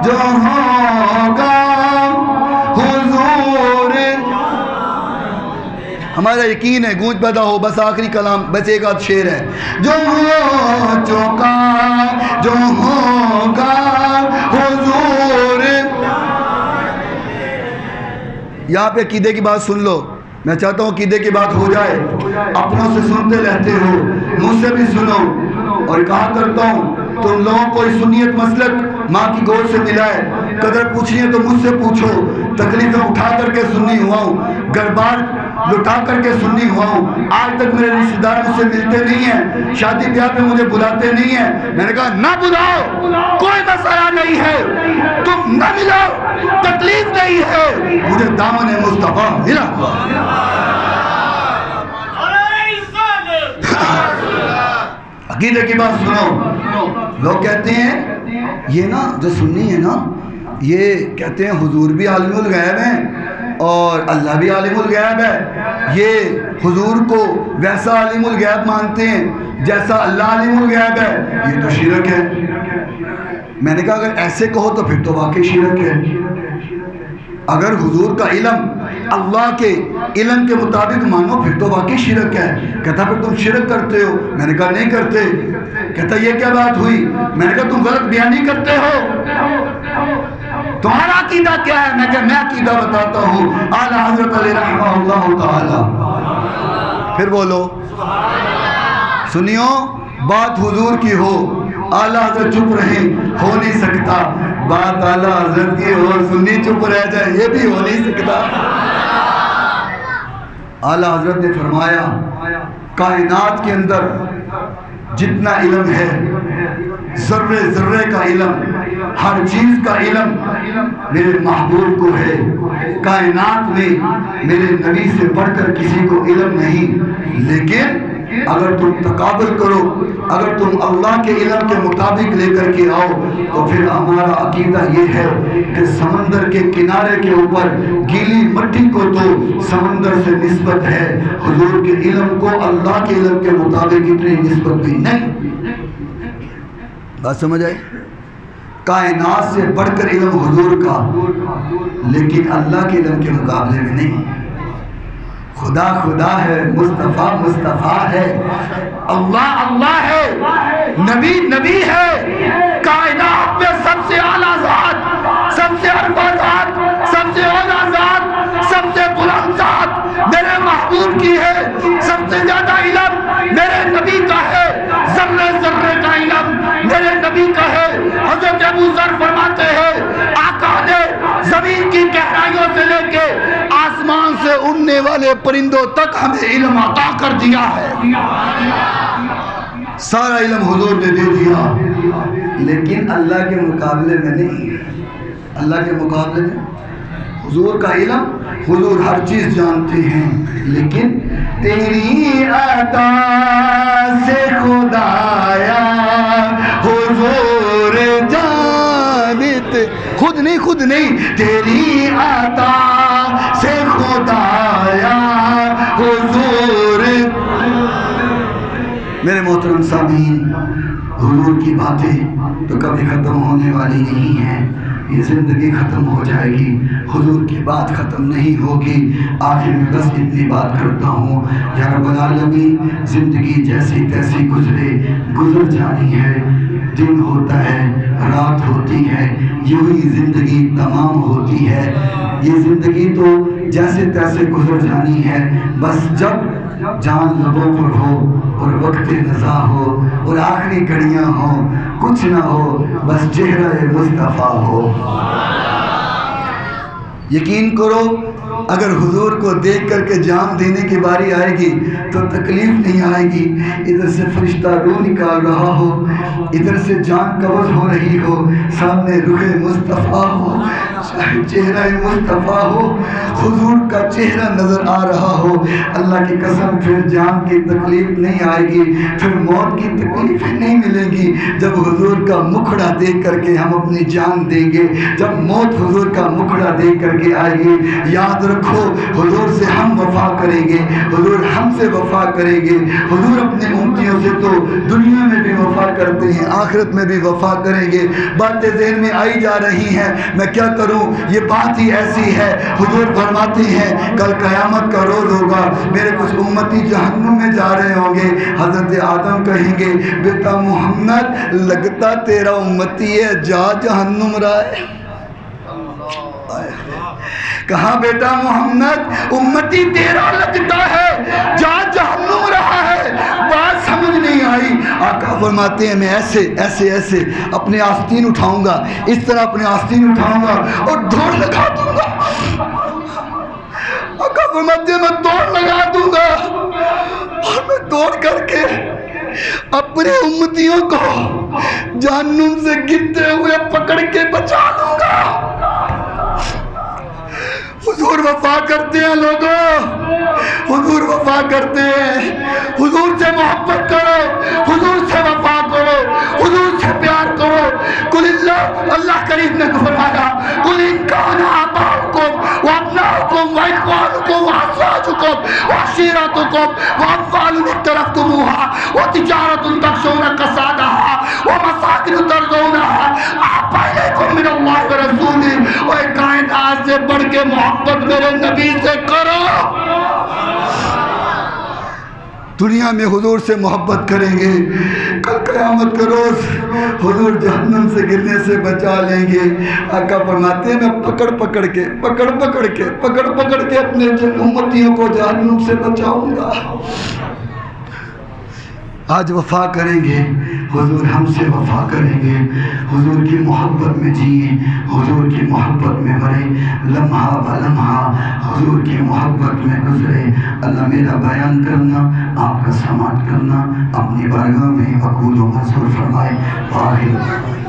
جو ہوگا حضور، ہمارا یقین ہے گونج پیدا ہو، بس آخری کلام، بس ایک آدھ شعر ہے، جو ہو چکا جو ہوگا حضور۔ یہاں پہ عقیدے کی بات سن لو، میں چاہتا ہوں عقیدے کی بات ہو جائے، اپنوں سے سنتے رہتے ہو، مجھ سے بھی سنو، اور کہا کرتا ہوں تم لوگوں کو سنیت مسلک ماں کی گود سے ملا ہے، قدر پوچھنی ہے تو مجھ سے پوچھو، تکلیفیں اٹھا کر کے سننی ہوا ہوں، گھر-بار لٹا کر کے سننی ہوا ہوں، آج تک میرے رشتہ دار مجھ سے ملتے نہیں ہیں، شادی بیاہ پہ مجھے بلاتے نہیں ہیں، میں نے کہا نہ بلاؤ، کوئی مسئلہ نہیں ہے، تم نہ ملاؤ، تکلیف نہیں ہے، مجھے دامن مصطفیٰ ملا ہوا۔ عقیدے کی بات سنو، لوگ کہتے ہیں یہ نا جو سنی ہے نا، یہ کہتے ہیں حضور بھی عالم الغیب ہیں اور اللہ بھی عالم الغیب ہے، یہ حضور کو ویسا عالم الغیب مانتے ہیں جیسا اللہ عالم الغیب ہے، یہ تو شرک ہے۔ میں نے کہا اگر ایسے کہو تو پھر تو واقعی شرک ہے، اگر حضور کا علم اللہ کے علم کے مطابق مانو پھر تو واقعی شرک ہے۔ کہتا پھر تم شرک کرتے ہو، میں نے کہا نہیں کرتے، کہتا یہ کیا بات ہوئی، میں نے کہا تم غلط بیانی کرتے ہو، تمہارا عقیدہ کیا ہے، میں کہا میں عقیدہ بتاتا ہوں، اعلیٰ حضرت علی رحمہ اللہ تعالی، پھر بولو سنیو، بات حضور کی ہو، اعلیٰ حضرت چپ رہے، ہو نہیں سکتا، بات اعلیٰ حضرت کی ہو، سنی چپ رہ جائے، یہ بھی ہو نہیں سکتا۔ اعلیٰ حضرت نے فرمایا کائنات کے اندر جتنا علم ہے، ذرے ذرے کا علم، ہر چیز کا علم میرے محبوب کو ہے، کائنات میں میرے نبی سے بڑھ کر کسی کو علم نہیں، لیکن اگر تم تقابل کرو، اگر تم اللہ کے علم کے مطابق لے کر کے آؤ تو پھر ہمارا عقیدہ یہ ہے کہ سمندر کے کنارے کے اوپر گیلی مٹی کو تو سمندر سے نسبت ہے، حضور کے علم کو اللہ کے علم کے مطابق اتنی نسبت بھی نہیں۔ بات سمجھ آئی؟ کائنات سے بڑھ کر علم حضور کا، لیکن اللہ کے علم کے مقابلے میں نہیں۔ خدا خدا ہے، مصطفیٰ مصطفیٰ ہے، اللہ اللہ ہے، نبی نبی ہے، کائنات میں سب سے اعلیٰ ذات، سب سے ارفع ذات، سب سے اعلیٰ ذات، سب سے بلند ذات میرے محبوب کی ہے، سب سے زیادہ علم میرے نبی کا ہے، ذرے ذرے کا علم میرے نبی کا ہے۔ حضرت ابو ذر فرماتے ہیں آقا نے زمین کی گہرائیوں سے لے کے آسمان سے اڑنے والے پرندوں تک ہمیں علم عطا کر دیا ہے، سارا علم حضور نے دے دیا، لیکن اللہ کے مقابلے میں نہیں، اللہ کے مقابلے میں حضور کا علم، حضور ہر چیز جانتے ہیں، لیکن تیری عطا سے خدایا حضور جانتے، خود نہیں تیری عطا سے خدایا حضور۔ میرے محترم سامعین، حضور کی باتیں تو کبھی ختم ہونے والی نہیں ہیں، یہ زندگی ختم ہو جائے گی، حضور کی بات ختم نہیں ہوگی۔ آخر میں بس اتنی بات کرتا ہوں، یا رب العالمین زندگی جیسی تیسی گزر جانی ہے، دن ہوتا ہے، رات ہوتی ہے، یوں ہی زندگی تمام ہوتی ہے، یہ زندگی تو جیسے تیسے گزر جانی ہے، بس جب جان لبوں پر ہو اور وقت نزا ہو اور آخری گھڑیاں ہوں، کچھ نہ ہو بس چہرہ مصطفیٰ ہو۔ یقین کرو اگر حضور کو دیکھ کر کے جان دینے کی باری آئے گی تو تکلیف نہیں آئے گی، ادھر سے فرشتہ روح نکال رہا ہو، ادھر سے جان قبض ہو رہی ہو، سامنے روح مصطفیٰ ہو، چہرہ مصطفیٰ ہو، حضور کا چہرہ نظر آ رہا ہو، اللہ کی قسم پھر جان کی تکلیف نہیں آئے گی، پھر موت کی تکلیفیں نہیں ملیں گی۔ جب حضور کا مکھڑا دیکھ کر کے ہم اپنی جان دیں گے، جب موت حضور کا مکھڑا دیکھ کر کے آئے گی، یاد رکھو حضور سے ہم وفا کریں گے، حضور ہم سے وفا کریں گے۔ حضور اپنے امتیوں سے تو دنیا میں بھی وفا کرتے ہیں، آخرت میں بھی وفا کریں گے۔ باتیں ذہن میں آئی جا رہی ہیں، میں کیا کروں، یہ بات ہی ایسی ہے۔ حضور فرماتے ہیں کل قیامت کا روز ہوگا، میرے کچھ امتی جہنم میں جا رہے ہوں گے، حضرت آدم کہیں گے بیٹا محمد لگتا تیرا امتی ہے، جا جہنم رہا ہے۔ کہا بیٹا محمد امتی تیرا لگتا ہے، جا جہنم رہا ہے۔ بات سمجھ نہیں آئی۔ آقا فرماتے ہیں میں ایسے ایسے ایسے اپنے آستین اٹھاؤں گا، اس طرح اپنے آستین اٹھاؤں گا اور دوڑ لگا دوں گا۔ آقا فرماتے ہیں میں دوڑ لگا دوں گا اور میں دوڑ کر کے اپنے امتیوں کو جہنم سے گرتے ہوئے پکڑ کے بچا لوں گا۔ حضور وفا کرتے ہیں لوگوں، حضور وفا کرتے ہیں۔ حضور سے محبت کرو، حضور سے وفا کرو، حضور سے پیار کرو۔ قل اللہ کریم نے فرمایا قل ان کان آباؤکم وابناؤکم واخوانکم وازواجکم وعشیرتکم واموال اقترفتموها وتجارۃ تخشون کسادها ومساکن ترضونها احب الیکم من اللہ ورسولہ۔ اور کائنات سے بڑھ کے محبت میرے نبی سے کرو۔ دنیا میں حضور سے محبت کریں گے، کل قیامت کا روز حضور جہنم سے گرنے سے بچا لیں گے۔ آقا فرماتے ہیں میں پکڑ پکڑ کے اپنے امتیوں کو جہنم سے بچاؤں گا۔ آج وفا کریں گے، حضور ہم سے وفا کریں گے، حضور کی محبت میں جئیں، حضور کی محبت میں مریں، لمحہ بہ لمحہ حضور کی محبت میں گزرے۔ اللہ میرا بیان کرنا، آپ کا سماعت کرنا اپنی بارگاہ میں قبول و منظور فرمائے۔ آخر